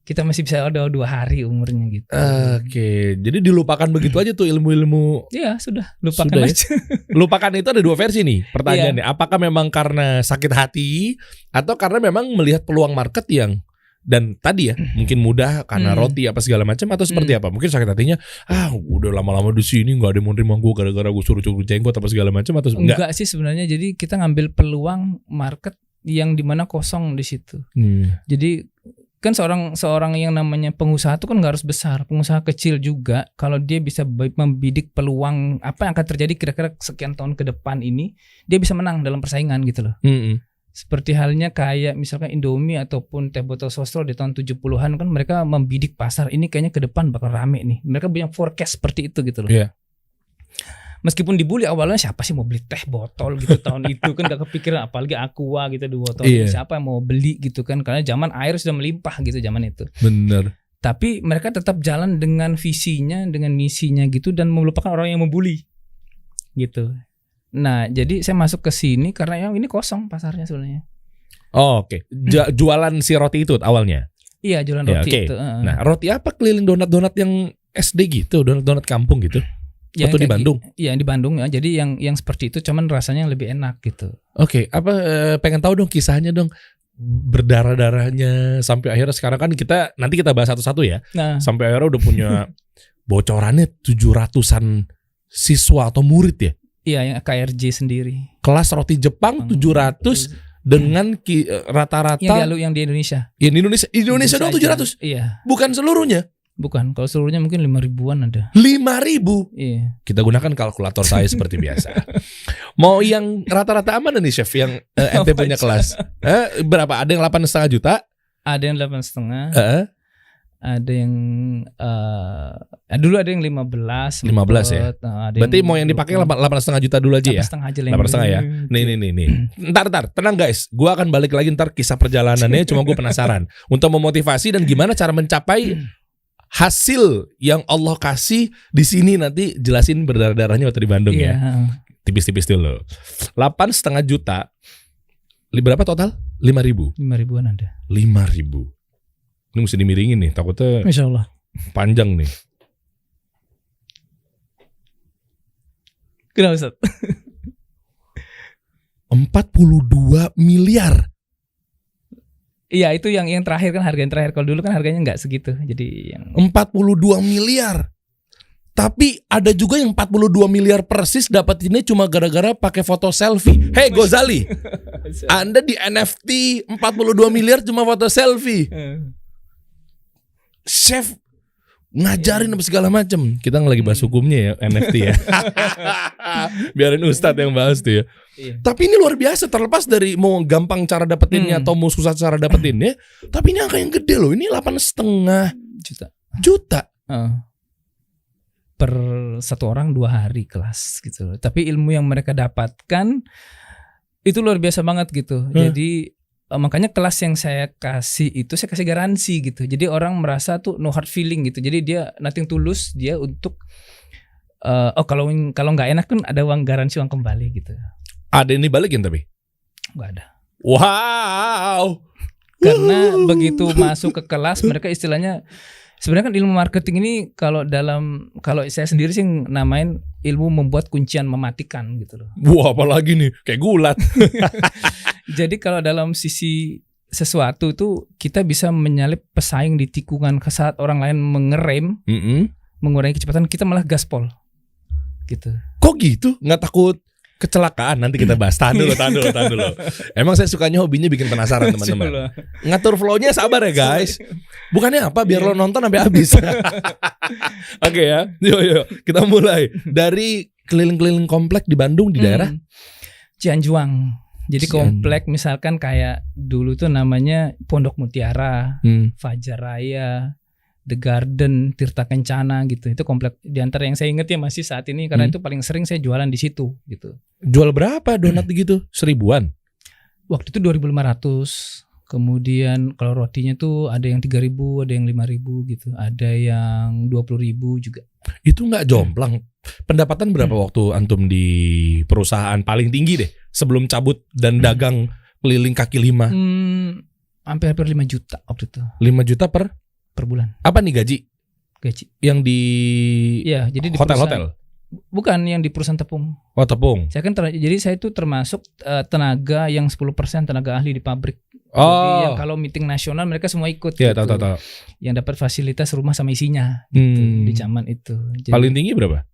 kita masih bisa ada 2 hari umurnya gitu. Oke, jadi dilupakan begitu aja tuh ilmu-ilmu. Iya, sudah lupakan Sudah, aja. Lupakan itu ada 2 versi nih pertanyaannya. Apakah memang karena sakit hati atau karena memang melihat peluang market yang dan tadi ya mungkin mudah karena roti apa segala macam atau seperti apa? Mungkin sakit hatinya udah lama-lama di sini nggak ada yang mau nerima gue gara-gara gue suruh jenggot apa segala macam atau enggak sih sebenarnya. Jadi kita ngambil peluang market yang dimana kosong di situ. Jadi kan seorang yang namanya pengusaha itu kan nggak harus besar, pengusaha kecil juga kalau dia bisa membidik peluang apa yang akan terjadi kira-kira sekian tahun ke depan ini, dia bisa menang dalam persaingan gitu loh. Seperti halnya kayak misalkan Indomie ataupun teh botol sostro di tahun 70-an kan mereka membidik pasar ini kayaknya ke depan bakal rame nih. Mereka punya forecast seperti itu gitu loh. Yeah. Meskipun dibully awalnya siapa sih mau beli teh botol gitu tahun itu kan gak kepikiran, apalagi Aqua gitu 2 botol siapa yang mau beli gitu kan, karena zaman air sudah melimpah gitu zaman itu. Bener. Tapi mereka tetap jalan dengan visinya, dengan misinya gitu dan melupakan orang yang membuli gitu. Nah jadi saya masuk ke sini karena yang ini kosong pasarnya sebenarnya. Oke. Jualan si roti itu awalnya? Iya jualan roti itu. Nah roti apa keliling donat-donat yang SD gitu, donat-donat kampung gitu? Atau di Bandung? Iya di Bandung ya. Jadi yang seperti itu cuman rasanya yang lebih enak gitu. Oke, apa pengen tahu dong kisahnya dong, berdarah-darahnya sampai akhirnya sekarang kan nanti kita bahas satu-satu ya. Nah. Sampai akhirnya udah punya bocorannya 700-an siswa atau murid ya? Iya yang KRJ sendiri. Kelas roti Jepang 700 dengan rata-rata yang di Indonesia. Ya, di Indonesia dong 700. Iya. Bukan seluruhnya. Bukan, kalau seluruhnya mungkin 5 ribuan ada. 5.000? Iya. Kita gunakan kalkulator saya seperti biasa. Mau yang rata-rata mana nih chef yang ente punya kelas? Berapa? Ada yang 8,5 juta? Ada yang 8,5. Ada yang dulu ada yang 15 ya. Berarti mau yang dipakai 8,5 juta dulu aja ya. 8,5 aja. 8,5 ya. Nih. Ntar tenang guys. Gua akan balik lagi ntar kisah perjalanannya. Cuma gue penasaran untuk memotivasi dan gimana cara mencapai hasil yang Allah kasih di sini. Nanti jelasin berdarah-darahnya waktu di Bandung ya. Tipis-tipis dulu. 8,5 juta. Berapa total? 5.000. 5.000-an ada. 5.000. Ini mesti dimiringin nih, takutnya Masya Allah panjang nih. Kenapa Ustaz? 42 miliar. Iya itu yang terakhir kan, harga yang terakhir. Kalau dulu kan harganya nggak segitu. Jadi yang 42 miliar. Tapi ada juga yang 42 miliar persis dapetinnya cuma gara-gara pakai foto selfie. Hey Gozali, Anda di NFT 42 miliar cuma foto selfie. Chef ngajarin apa segala macam. Kita lagi bahas hukumnya ya NFT ya. Biarin Ustadz yang bahas tuh ya. Tapi ini luar biasa, terlepas dari mau gampang cara dapetinnya atau mau susah cara dapetinnya. Tapi ini angka yang gede loh. Ini 8,5 juta. Per satu orang 2 hari kelas gitu. Tapi ilmu yang mereka dapatkan itu luar biasa banget gitu. Jadi makanya kelas yang saya kasih itu saya kasih garansi gitu. Jadi orang merasa tuh no hard feeling gitu. Jadi dia nothing tulus dia untuk kalau nggak enak kan ada uang garansi, uang kembali gitu. Ada yang dibalikin tapi? Nggak ada. Wow. Karena begitu masuk ke kelas mereka istilahnya sebenarnya kan ilmu marketing ini kalau saya sendiri sih namain ilmu membuat kuncian mematikan gitu loh. Wah apalagi nih kayak gulat. Jadi kalau dalam sisi sesuatu itu kita bisa menyalip pesaing di tikungan saat orang lain mengerem, mengurangi kecepatan, kita malah gaspol gitu. Kok gitu? Nggak takut kecelakaan? Nanti kita bahas. Tahan dulu. Emang saya sukanya hobinya bikin penasaran teman-teman. Ngatur flow-nya sabar ya guys. Bukannya apa biar lo nonton sampai habis. Oke ya. Yuk kita mulai dari keliling-keliling komplek di Bandung di daerah Cianjuang. Jadi komplek misalkan kayak dulu tuh namanya Pondok Mutiara, Fajar Raya, The Garden, Tirta Kencana gitu. Itu komplek di antara yang saya ingat ya masih saat ini karena itu paling sering saya jualan di situ gitu. Jual berapa donat gitu? 1.000-an? Waktu itu 2.500. Kemudian kalau rotinya tuh ada yang 3.000, ada yang 5.000 gitu. Ada yang 20.000 juga. Itu nggak jomplang. Pendapatan berapa waktu antum di perusahaan paling tinggi deh sebelum cabut dan dagang keliling kaki 5? Hampir 5 juta waktu itu. 5 juta per per bulan. Apa nih gaji? Yang di jadi di hotel-hotel? Bukan, yang di perusahaan tepung. Oh, tepung. Saya kan jadi saya itu termasuk tenaga yang 10% tenaga ahli di pabrik. Oh. Jadi yang kalau meeting nasional mereka semua ikut. Iya, gitu. tahu. Yang dapat fasilitas rumah sama isinya gitu, di zaman itu. Jadi, paling tinggi berapa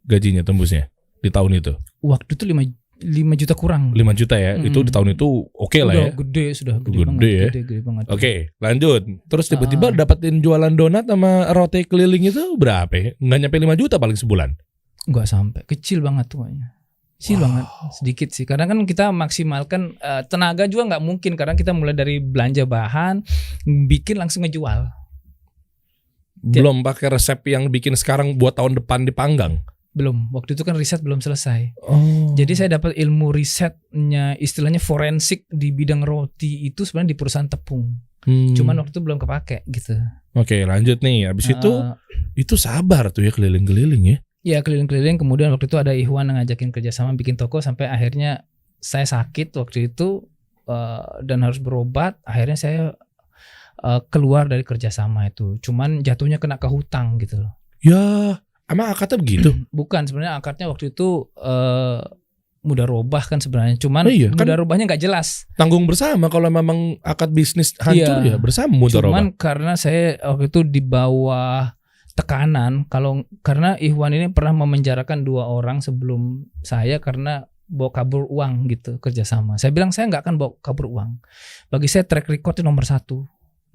gajinya tembusnya di tahun itu? Waktu itu 5 juta kurang. 5 juta ya. Itu di tahun itu oke lah ya. Sudah gede banget. Oke, lanjut. Terus tiba-tiba dapetin jualan donat sama roti keliling itu berapa ya? Nggak nyampe 5 juta paling sebulan. Enggak sampai, kecil banget tuh kayaknya. Kecil banget, sedikit sih. Karena kan kita maksimalkan tenaga juga nggak mungkin, karena kita mulai dari belanja bahan, bikin langsung ngejual. Belum pakai resep yang bikin sekarang buat tahun depan dipanggang. Belum, waktu itu kan riset belum selesai. Oh. Jadi saya dapat ilmu risetnya, istilahnya forensik di bidang roti itu sebenarnya di perusahaan tepung. Cuman waktu itu belum kepake gitu. Oke, lanjut nih. Habis itu sabar tuh ya keliling-keliling ya. Ya keliling-keliling, kemudian waktu itu ada Ikhwan yang ngajakin kerjasama bikin toko, sampai akhirnya saya sakit waktu itu dan harus berobat. Akhirnya saya keluar dari kerjasama itu. Cuman jatuhnya kena ke hutang gitu loh. Ya, emang akadnya begitu? Bukan, sebenarnya akadnya waktu itu mudarobah kan sebenarnya. Cuman kan mudarobahnya nggak jelas. Tanggung bersama kalau memang akad bisnis hancur ya bersama mudarobah. Cuman karena saya waktu itu di bawah tekanan, karena Ikhwan ini pernah memenjarakan 2 orang sebelum saya karena bawa kabur uang gitu kerjasama. Saya bilang saya nggak akan bawa kabur uang. Bagi saya track record itu nomor 1.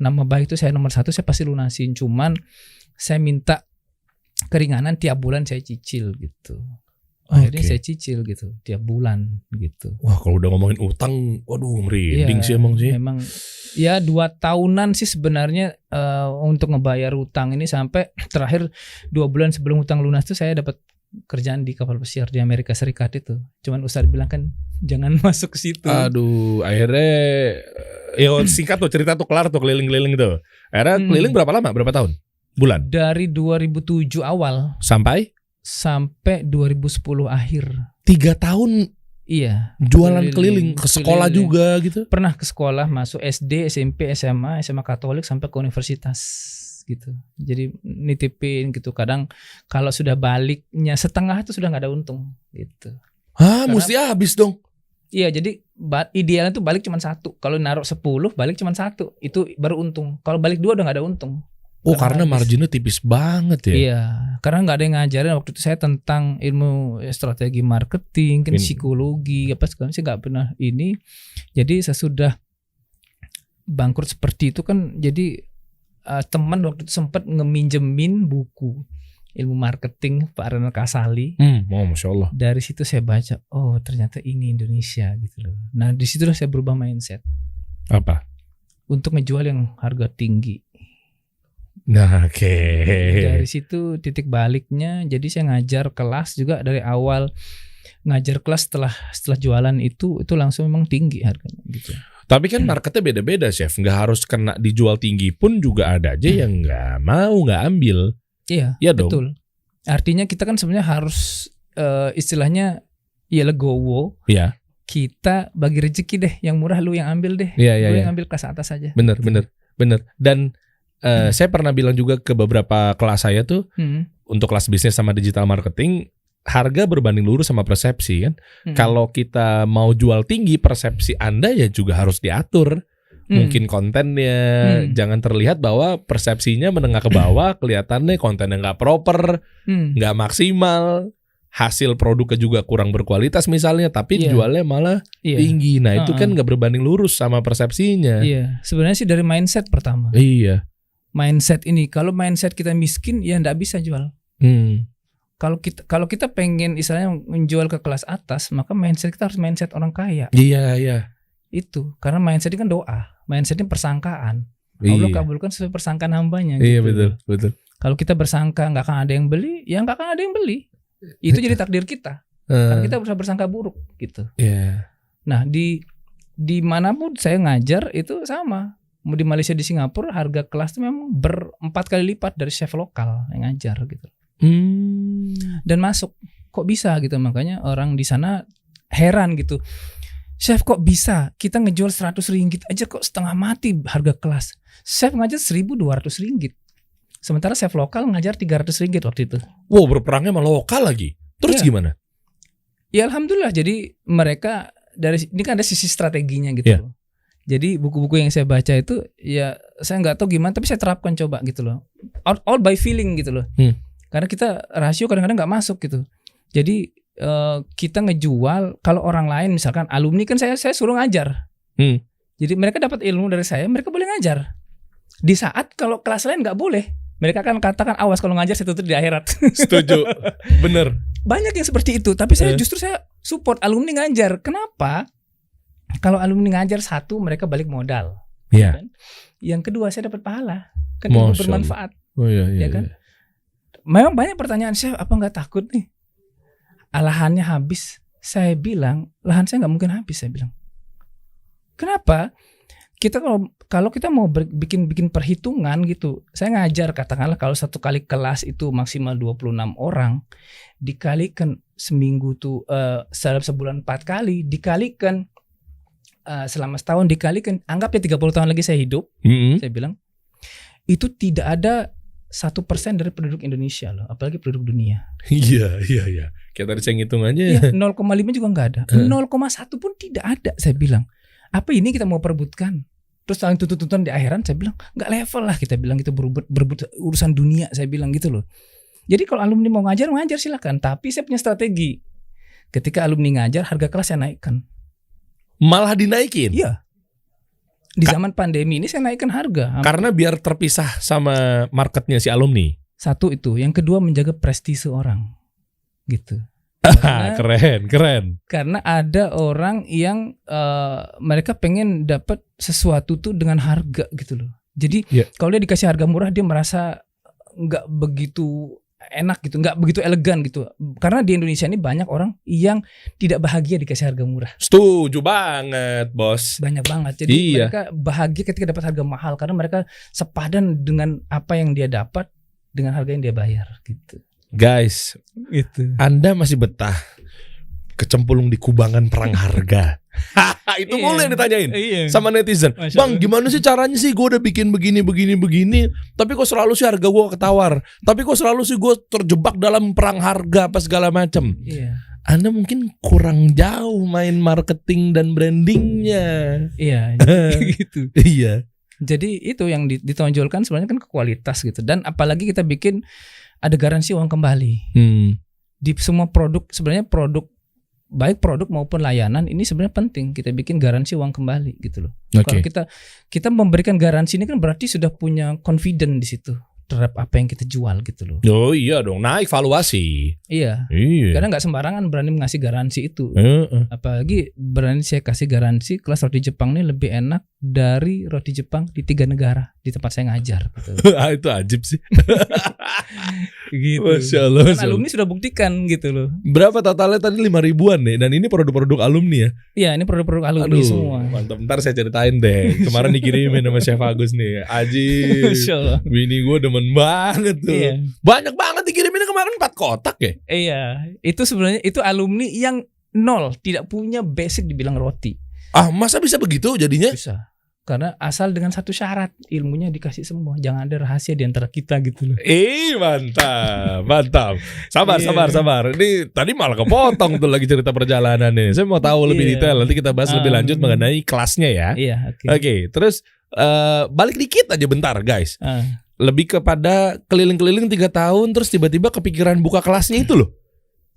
Nama baik itu saya nomor 1, saya pasti lunasin. Cuman saya minta keringanan tiap bulan saya cicil gitu. Akhirnya saya cicil gitu tiap bulan gitu. Wah, kalau udah ngomongin utang, waduh merinding sih emang sih. Memang ya 2 tahunan sih sebenarnya untuk ngebayar utang ini, sampai terakhir 2 bulan sebelum utang lunas tuh saya dapat kerjaan di kapal pesiar di Amerika Serikat itu. Cuman Ustadz bilang kan jangan masuk ke situ. Aduh, akhirnya ya singkat tuh cerita tuh kelar tuh keliling-keliling tuh. Akhirnya keliling berapa lama? Berapa tahun? Bulan? Dari 2007 awal sampai 2010 akhir. 3 tahun. Iya. Jualan keliling ke sekolah juga gitu. Pernah ke sekolah, masuk SD, SMP, SMA Katolik sampai ke universitas gitu. Jadi nitipin gitu. Kadang kalau sudah baliknya setengah itu sudah nggak ada untung gitu. Mesti habis dong. Iya, jadi idealnya tuh balik cuma 1. Kalau naruh 10 balik cuma 1, itu baru untung. Kalau balik 2 udah nggak ada untung. Karena marginnya tipis banget ya. Iya, karena nggak ada yang ngajarin waktu itu saya tentang ilmu strategi marketing, kan psikologi apa segala, saya nggak pernah ini. Jadi sesudah bangkrut seperti itu kan, jadi teman waktu itu sempat ngeminjemin buku ilmu marketing Pak Renal Kasali. Masya Allah. Dari situ saya baca, oh ternyata ini Indonesia gitu loh. Nah di situ saya berubah mindset. Apa? Untuk ngejual yang harga tinggi. Nah, Dari situ titik baliknya. Jadi saya ngajar kelas juga dari awal. Ngajar kelas setelah jualan itu langsung memang tinggi harganya gitu. Tapi kan marketnya beda-beda, Chef. Nggak harus kena dijual tinggi pun juga ada aja yang nggak ambil. Iya, dong. Betul. Artinya kita kan sebenarnya harus istilahnya ya legowo. Iya. Kita bagi rezeki deh, yang murah lu yang ambil deh. Iya. Lu yang ambil kelas atas aja. Bener. Dan saya pernah bilang juga ke beberapa kelas saya tuh, untuk kelas bisnis sama digital marketing, harga berbanding lurus sama persepsi kan. Kalau kita mau jual tinggi, persepsi Anda ya juga harus diatur. Mungkin kontennya jangan terlihat bahwa persepsinya menengah ke bawah, kelihatannya kontennya nggak proper, nggak maksimal, hasil produknya juga kurang berkualitas misalnya, tapi jualnya malah tinggi. Nah itu kan nggak berbanding lurus sama persepsinya. Iya, sebenarnya sih dari mindset pertama. Iya. Mindset ini, kalau mindset kita miskin ya nggak bisa jual. Kalau kita pengen istilahnya menjual ke kelas atas, maka mindset kita harus mindset orang kaya. Iya. Itu karena mindset ini kan doa, mindset ini persangkaan. Allah kabulkan sesuai persangkaan hambanya. Iya gitu. betul. Kalau kita bersangka nggak akan ada yang beli, ya nggak akan ada yang beli. Itu jadi takdir kita. Karena kita bisa bersangka buruk gitu. Iya. Nah di manapun saya ngajar itu sama. Mau di Malaysia, di Singapura, harga kelas itu memang 4 kali lipat dari chef lokal yang ngajar gitu. Dan masuk, kok bisa gitu, makanya orang di sana heran gitu. Chef kok bisa kita ngejual 100 ringgit aja kok setengah mati harga kelas. Chef ngajar 1.200 ringgit. Sementara chef lokal ngajar 300 ringgit waktu itu. Wow, berperangnya sama lokal lagi. Terus gimana? Ya alhamdulillah, jadi mereka ini kan ada sisi strateginya gitu loh. Jadi buku-buku yang saya baca itu ya saya nggak tahu gimana tapi saya terapkan coba gitu loh. All by feeling gitu loh. Karena kita rasio kadang-kadang nggak masuk gitu. Jadi kita ngejual kalau orang lain misalkan alumni kan saya suruh ngajar. Jadi mereka dapat ilmu dari saya, mereka boleh ngajar. Di saat kalau kelas lain nggak boleh, mereka akan katakan awas kalau ngajar saya tutup di akhirat. Setuju, bener. Banyak yang seperti itu. Tapi saya justru saya support alumni ngajar. Kenapa? Kalau alumni ngajar satu mereka balik modal. Iya. Kan? Yang kedua saya dapat pahala. Kan ilmu bermanfaat. Oh iya. Ya kan? Memang banyak pertanyaan saya apa nggak takut nih? Lahannya habis. Saya bilang lahan saya nggak mungkin habis. Saya bilang. Kenapa? Kita kalau kita mau bikin perhitungan gitu, saya ngajar katakanlah kalau satu kali kelas itu maksimal 26 orang, dikalikan seminggu tuh dalam sebulan 4 kali, dikalikan selama setahun, dikalikan anggapnya 30 tahun lagi saya hidup, saya bilang itu tidak ada 1% dari penduduk Indonesia loh, apalagi penduduk dunia. Iya. Kayak tadi saya ngitung aja ya. 0,5 juga nggak ada, 0,1 pun tidak ada. Saya bilang apa ini kita mau perebutkan? Terus saling tuntut-tuntutan di akhiran, saya bilang nggak level lah, kita bilang itu berebut urusan dunia, saya bilang gitu loh. Jadi kalau alumni mau ngajar silakan, tapi saya punya strategi. Ketika alumni ngajar, harga kelas saya naikkan. Malah dinaikin? Iya. Di zaman pandemi ini saya naikkan harga. Karena biar terpisah sama marketnya si alumni. Satu itu, yang kedua menjaga prestise orang, gitu. Keren. Karena ada orang yang mereka pengen dapat sesuatu tuh dengan harga gitu loh. Jadi kalau dia dikasih harga murah dia merasa nggak begitu enak gitu, nggak begitu elegan gitu. Karena di Indonesia ini banyak orang yang tidak bahagia dikasih harga murah. Setuju banget, bos. Banyak banget. Jadi mereka bahagia ketika dapat harga mahal karena mereka sepadan dengan apa yang dia dapat dengan harga yang dia bayar gitu. Guys, itu. Anda masih betah kecemplung di kubangan perang harga. Itu mulai ditanyain sama netizen. Bang, gimana sih caranya sih gue udah bikin begini, tapi kok selalu sih harga gue ketawar, tapi kok selalu sih gue terjebak dalam perang harga apa segala macam. Anda mungkin kurang jauh main marketing dan brandingnya. Iya, gitu. Iya. Jadi itu yang ditonjolkan sebenarnya kan ke kualitas gitu. Dan apalagi kita bikin ada garansi uang kembali. Di semua produk, sebenarnya baik produk maupun layanan ini sebenarnya penting kita bikin garansi uang kembali gitu loh. Kalau kita memberikan garansi ini kan berarti sudah punya confident di situ terhadap apa yang kita jual gitu loh. Oh iya dong, naik valuasi. Iya. Karena nggak sembarangan berani ngasih garansi itu. Apalagi berani saya kasih garansi kelas roti Jepang ini lebih enak dari roti Jepang di 3 negara di tempat saya ngajar. Gitu. Itu ajib sih. Gitu. Masya Allah. Dan alumni sudah buktikan gitu loh. Berapa totalnya tadi 5.000-an nih? Dan ini produk-produk alumni ya? Iya, ini produk-produk alumni semua. Mantap, ntar saya ceritain deh. Kemarin dikirimin sama Chef Agus nih. Ajib. Bini gue demen banget tuh. Banyak banget dikirimin kemarin 4 kotak ya? Iya, itu sebenarnya itu alumni yang nol, tidak punya basic dibilang roti. Masa bisa begitu jadinya? Bisa. Karena asal dengan satu syarat, ilmunya dikasih semua, jangan ada rahasia di antara kita gitu loh. Mantap. Sabar. Ini tadi malah kepotong tuh lagi cerita perjalanan nih. Saya mau tahu lebih detail, nanti kita bahas lebih lanjut mengenai kelasnya ya. Iya, Oke, terus balik dikit aja bentar guys. Lebih kepada keliling-keliling 3 tahun terus tiba-tiba kepikiran buka kelasnya itu loh.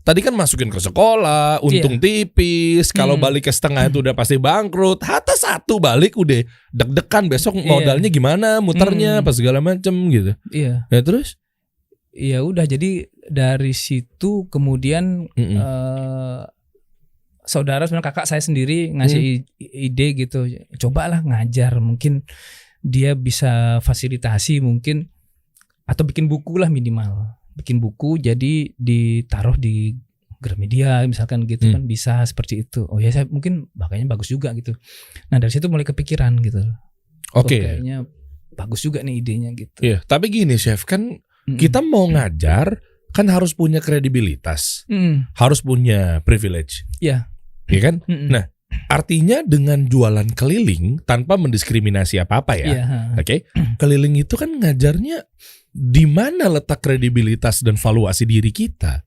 Tadi kan masukin ke sekolah, untung tipis. Kalau balik ke setengah itu udah pasti bangkrut. Hatta 1 balik udah deg-degan besok modalnya gimana, muternya, apa segala macem gitu. Iya. Ya terus? Ya udah, jadi dari situ kemudian saudara sebenarnya kakak saya sendiri ngasih ide gitu. Cobalah ngajar, mungkin dia bisa fasilitasi mungkin atau bikin buku lah minimal. Bikin buku jadi ditaruh di Gramedia misalkan gitu kan, bisa seperti itu. Oh ya, saya mungkin makanya bagus juga gitu. Nah dari situ mulai kepikiran gitu. Kayaknya bagus juga nih idenya gitu. Iya, tapi gini Chef, kan kita mau ngajar kan harus punya kredibilitas, harus punya privilege. Iya. Iya kan? Nah artinya dengan jualan keliling tanpa mendiskriminasi apa-apa ya. Iya. Oke. Keliling itu kan ngajarnya di mana letak kredibilitas dan valuasi diri kita.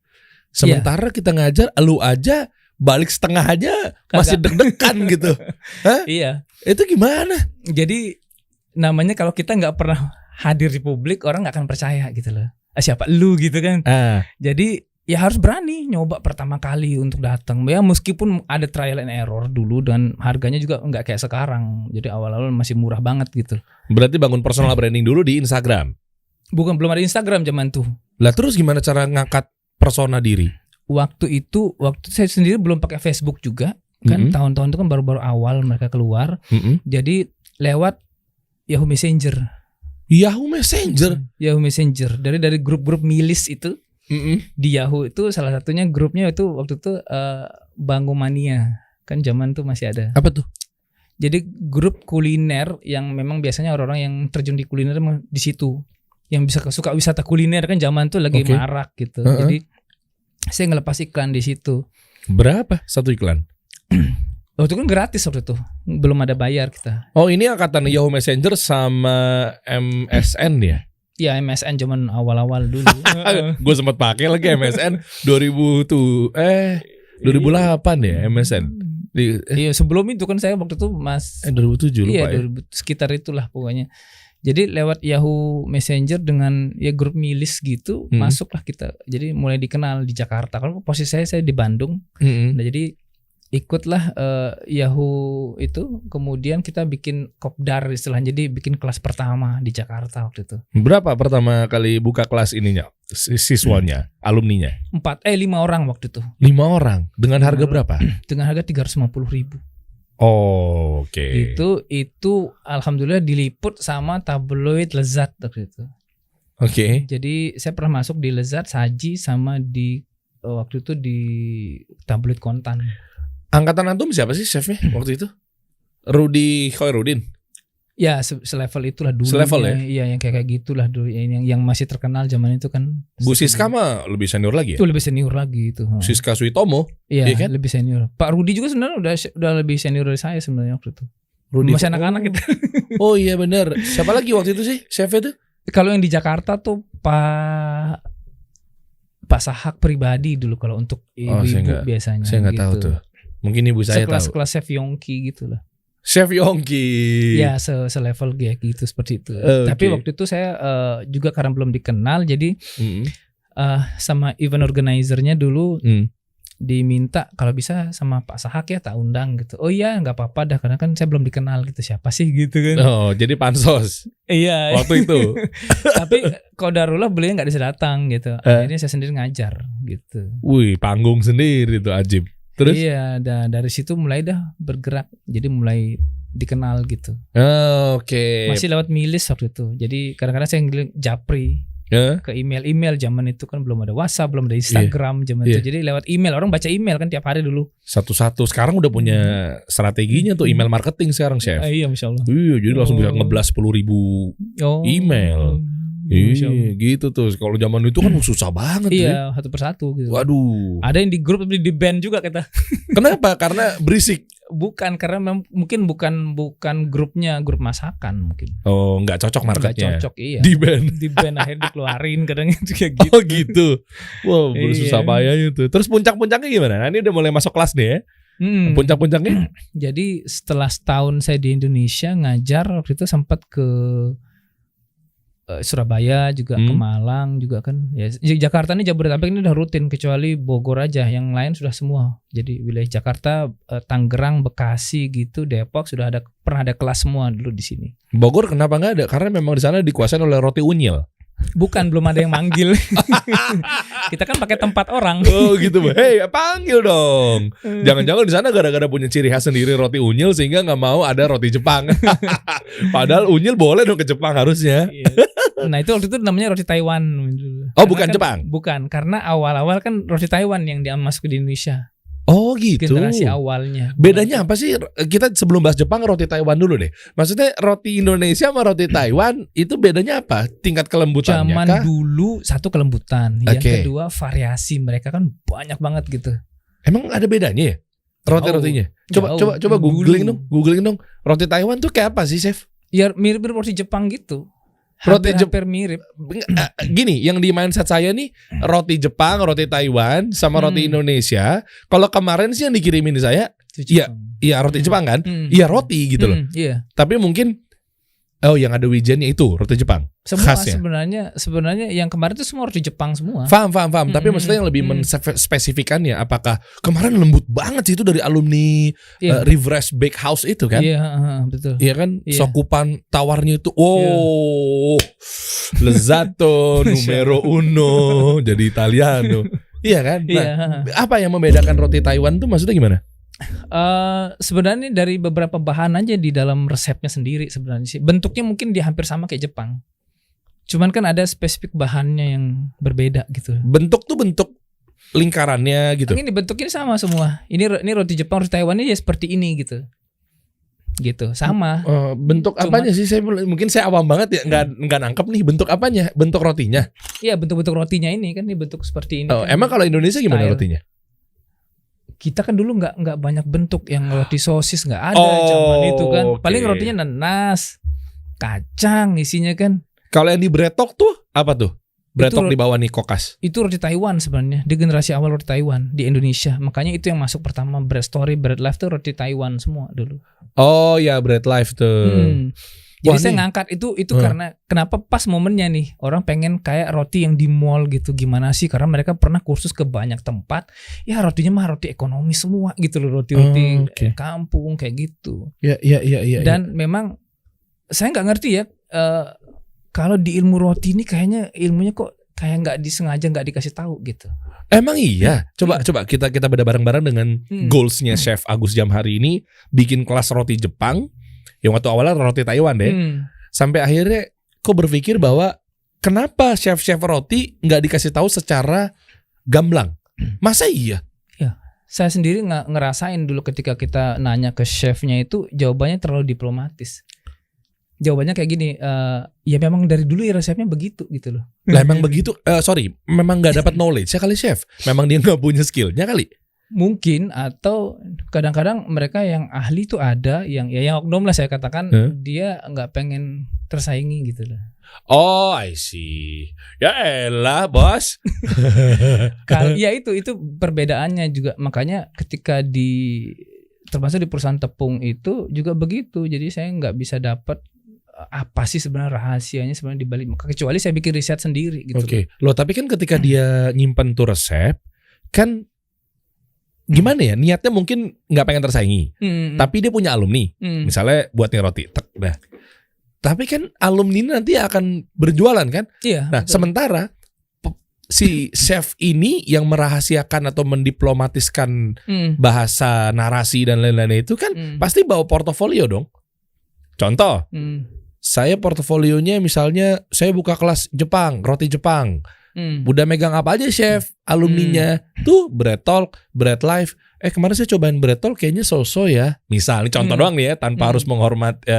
Sementara kita ngajar elu aja balik setengah aja masih deg-degan gitu. Hah? Iya. Itu gimana? Jadi namanya kalau kita nggak pernah hadir di publik, orang nggak akan percaya gitu loh. Siapa lu gitu kan? Jadi ya harus berani nyoba pertama kali untuk datang. Ya meskipun ada trial and error dulu dan harganya juga nggak kayak sekarang. Jadi awal-awal masih murah banget gitu. Berarti bangun personal branding dulu di Instagram. Belum ada Instagram zaman tuh. Lah terus gimana cara ngangkat persona diri? Waktu saya sendiri belum pakai Facebook juga. Kan tahun-tahun itu kan baru-baru awal mereka keluar. Jadi lewat Yahoo Messenger. Yahoo Messenger Dari grup-grup milis itu. Di Yahoo itu salah satunya grupnya itu waktu itu Bangomania. Kan zaman tuh masih ada. Apa tuh? Jadi grup kuliner yang memang biasanya orang-orang yang terjun di kuliner di situ. Yang bisa suka wisata kuliner kan zaman tuh lagi marak gitu. Jadi saya ngelepas iklan di situ. Berapa satu iklan? Waktu itu kan gratis waktu itu. Belum ada bayar kita. Oh, ini angkatan Yahoo Messenger sama MSN ya? Iya, MSN zaman awal-awal dulu. Gue sempat pakai lagi MSN 2008 ya MSN. Iya, sebelum itu kan saya waktu itu 2007 lupa ya. Sekitar itulah pokoknya. Jadi lewat Yahoo Messenger dengan ya grup milis gitu masuklah kita. Jadi mulai dikenal di Jakarta. Kalau posisi saya di Bandung. Nah, jadi ikutlah Yahoo itu. Kemudian kita bikin kopdar istilahnya. Jadi bikin kelas pertama di Jakarta waktu itu. Berapa pertama kali buka kelas ininya? Siswanya, alumninya? 5 orang waktu itu. 5 orang dengan harga berapa? Dengan harga 350.000. Oh, oke. Itu alhamdulillah diliput sama tabloid Lezat waktu itu. Oke. Jadi saya pernah masuk di Lezat, Saji sama di waktu itu di tabloid Kontan. Angkatan antum siapa sih chefnya waktu itu? Rudi Khairuddin. Ya, selevel itulah dulu. Selevel ya? Iya, yang kayak gitulah dulu. Yang masih terkenal zaman itu kan. Bu Siska mah lebih senior lagi ya? Itu lebih senior lagi itu. Siska Suitomo. Iya, kan? lebih senior. Pak Rudi juga sebenarnya udah lebih senior dari saya sebenarnya waktu itu. Rudi masih anak-anak gitu. Oh iya benar. Siapa lagi waktu itu sih chef itu? Kalau yang di Jakarta tuh Pak Sahak pribadi dulu kalau untuk ibu-ibu biasanya. Saya nggak tahu tuh. Mungkin ibu saya tahu. Sekelas Chef Yongki gitu lah. Chef Yongki. Ya selevel kayak gitu seperti itu. Tapi waktu itu saya juga karena belum dikenal jadi sama event organizer-nya dulu diminta kalau bisa sama Pak Sahak ya tak undang gitu. Oh iya nggak apa-apa dah karena kan saya belum dikenal gitu siapa sih gitu kan. Oh jadi pansos. Iya. Waktu itu. Tapi qadarullah beliau nggak bisa datang gitu. Akhirnya saya sendiri ngajar gitu. Wih panggung sendiri tuh Ajib. Terus? Iya, dari situ mulai dah bergerak. Jadi mulai dikenal gitu. Oke. Masih lewat milis waktu itu. Jadi kadang-kadang saya ngirim japri ke email zaman itu kan belum ada WhatsApp, belum ada Instagram zaman itu. Jadi lewat email, orang baca email kan tiap hari dulu. Satu-satu. Sekarang udah punya strateginya tuh email marketing sekarang chef. Iya, Masya Allah. Iya, jadi langsung bisa ngeblas 10.000 email. Iya gitu tuh. Kalau zaman itu kan susah banget. Iya, satu persatu gitu. Waduh. Ada yang di grup tapi di ban juga kita. Kenapa? Karena berisik. Bukan karena mungkin bukan grupnya grup masakan mungkin. Oh, nggak cocok marketnya. Nggak cocok iya. Di ban. Di ban akhirnya dikeluarin kadang itu kayak gitu. Oh gitu. Wow, susah payahnya tuh. Terus puncak-puncaknya gimana? Nah, ini udah mulai masuk kelas nih ya. Puncak-puncaknya? Jadi setelah setahun saya di Indonesia ngajar waktu itu sempat ke Surabaya juga ke Malang juga kan ya Jakarta ini Jabodetabek ini udah rutin kecuali Bogor aja yang lain sudah semua jadi wilayah Jakarta Tangerang Bekasi gitu Depok sudah pernah ada kelas semua dulu di sini. Bogor kenapa nggak ada karena memang di sana dikuasain oleh roti unyil. Bukan belum ada yang manggil. Kita kan pakai tempat orang. Oh gitu, hey panggil dong. Jangan-jangan di sana gara-gara punya ciri khas sendiri roti unyil sehingga nggak mau ada roti Jepang. Padahal unyil boleh dong ke Jepang harusnya. Nah itu waktu itu namanya roti Taiwan. Oh bukan kan, Jepang? Bukan, karena awal-awal kan roti Taiwan yang masuk ke Indonesia. Oh gitu. Generasi awalnya. Bedanya apa sih? Kita sebelum bahas Jepang roti Taiwan dulu deh. Maksudnya roti Indonesia sama roti Taiwan itu bedanya apa? Tingkat kelembutannya Zaman kah? dulu satu kelembutan, yang kedua variasi mereka kan banyak banget gitu. Emang ada bedanya ya? Roti-rotinya. Coba googling dong. Roti Taiwan tuh kayak apa sih, Chef? Ya mirip-mirip roti Jepang gitu. Hampir mirip. Gini, yang di mindset saya nih roti Jepang, roti Taiwan, sama roti Indonesia. Kalau kemarin sih yang dikirimin di saya, iya roti Jepang kan? Iya roti gitu loh. Iya. Tapi mungkin yang ada wijennya itu roti Jepang. Semua khasnya. sebenarnya yang kemarin itu semua roti Jepang semua. Paham. Tapi maksudnya yang lebih menspesifikannya, apakah kemarin lembut banget sih itu dari alumni River's Bakehouse itu kan? Iya, betul. Iya kan? Sokupan tawarnya itu, lezzato numero uno, jadi Italiano. Iya kan? Nah, apa yang membedakan roti Taiwan tuh maksudnya gimana? Sebenarnya dari beberapa bahan aja di dalam resepnya sendiri sebenarnya sih. Bentuknya mungkin dia hampir sama kayak Jepang. Cuman kan ada spesifik bahannya yang berbeda gitu. Bentuk tuh bentuk lingkarannya gitu. Ini bentuknya sama semua. Ini roti Jepang, roti Taiwan ini ya seperti ini gitu. Gitu, sama. Bentuk apanya sih? Mungkin saya awam banget ya, nggak nangkep nih bentuk apanya? Bentuk rotinya. Iya, bentuk rotinya ini kan ini bentuk seperti ini. Kan. Emang kalau Indonesia gimana rotinya? Kita kan dulu nggak banyak bentuk, yang roti sosis nggak ada zaman itu kan. Paling rotinya nanas, kacang isinya kan. Kalau yang di Bretok tuh apa tuh? Bretok di bawah nih kokas. Itu roti Taiwan sebenarnya. Di generasi awal roti Taiwan di Indonesia. Makanya itu yang masuk pertama, Bread Story, Bread Life tuh roti Taiwan semua dulu. Oh ya, Bread Life tuh. Jadi saya ngangkat itu karena kenapa pas momennya nih orang pengen kayak roti yang di mall gitu. Gimana sih? Karena mereka pernah kursus ke banyak tempat. Ya rotinya mah roti ekonomi semua gitu loh, roti-roti kampung kayak gitu. Iya. Dan memang saya nggak ngerti ya. Kalau di ilmu roti ini kayaknya ilmunya kok kayak nggak disengaja, nggak dikasih tahu gitu. Emang iya. Coba kita beda bareng-bareng dengan goalsnya Chef Agus Jamhari ini bikin kelas roti Jepang. Yang waktu awalnya roti Taiwan deh. Sampai akhirnya kok berpikir bahwa kenapa chef-chef roti nggak dikasih tahu secara gamblang? Masa iya? Ya, saya sendiri nggak ngerasain dulu ketika kita nanya ke chefnya itu jawabannya terlalu diplomatis. Jawabannya kayak gini, ya memang dari dulu ya resepnya begitu gitu loh. Lah emang begitu, memang nggak dapat knowledge ya kali chef. Memang dia nggak punya skillnya kali. Mungkin, atau kadang-kadang mereka yang ahli tuh ada yang oknum lah saya katakan, dia nggak pengen tersaingi gitu loh. Oh, I see. Ya elah, bos. Ya itu perbedaannya juga. Makanya ketika termasuk di perusahaan tepung itu juga begitu. Jadi saya nggak bisa dapat apa sih sebenarnya rahasianya sebenarnya di balik, kecuali saya bikin riset sendiri gitu. Oke. Loh, tapi kan ketika dia nyimpen tuh resep kan gimana ya, niatnya mungkin nggak pengen tersaingi, tapi dia punya alumni, misalnya buat nih roti, tapi kan alumni nanti akan berjualan kan, nah betul. Sementara si chef ini yang merahasiakan atau mendiplomatiskan bahasa narasi dan lain-lain itu kan pasti bawa portofolio dong. Contoh, saya portofolionya misalnya saya buka kelas Jepang, roti Jepang. Udah megang apa aja chef, alumninya tuh Bread Talk, Bread Life. Kemarin saya cobain Bread Talk kayaknya so-so ya. Misalnya contoh doang nih ya, tanpa harus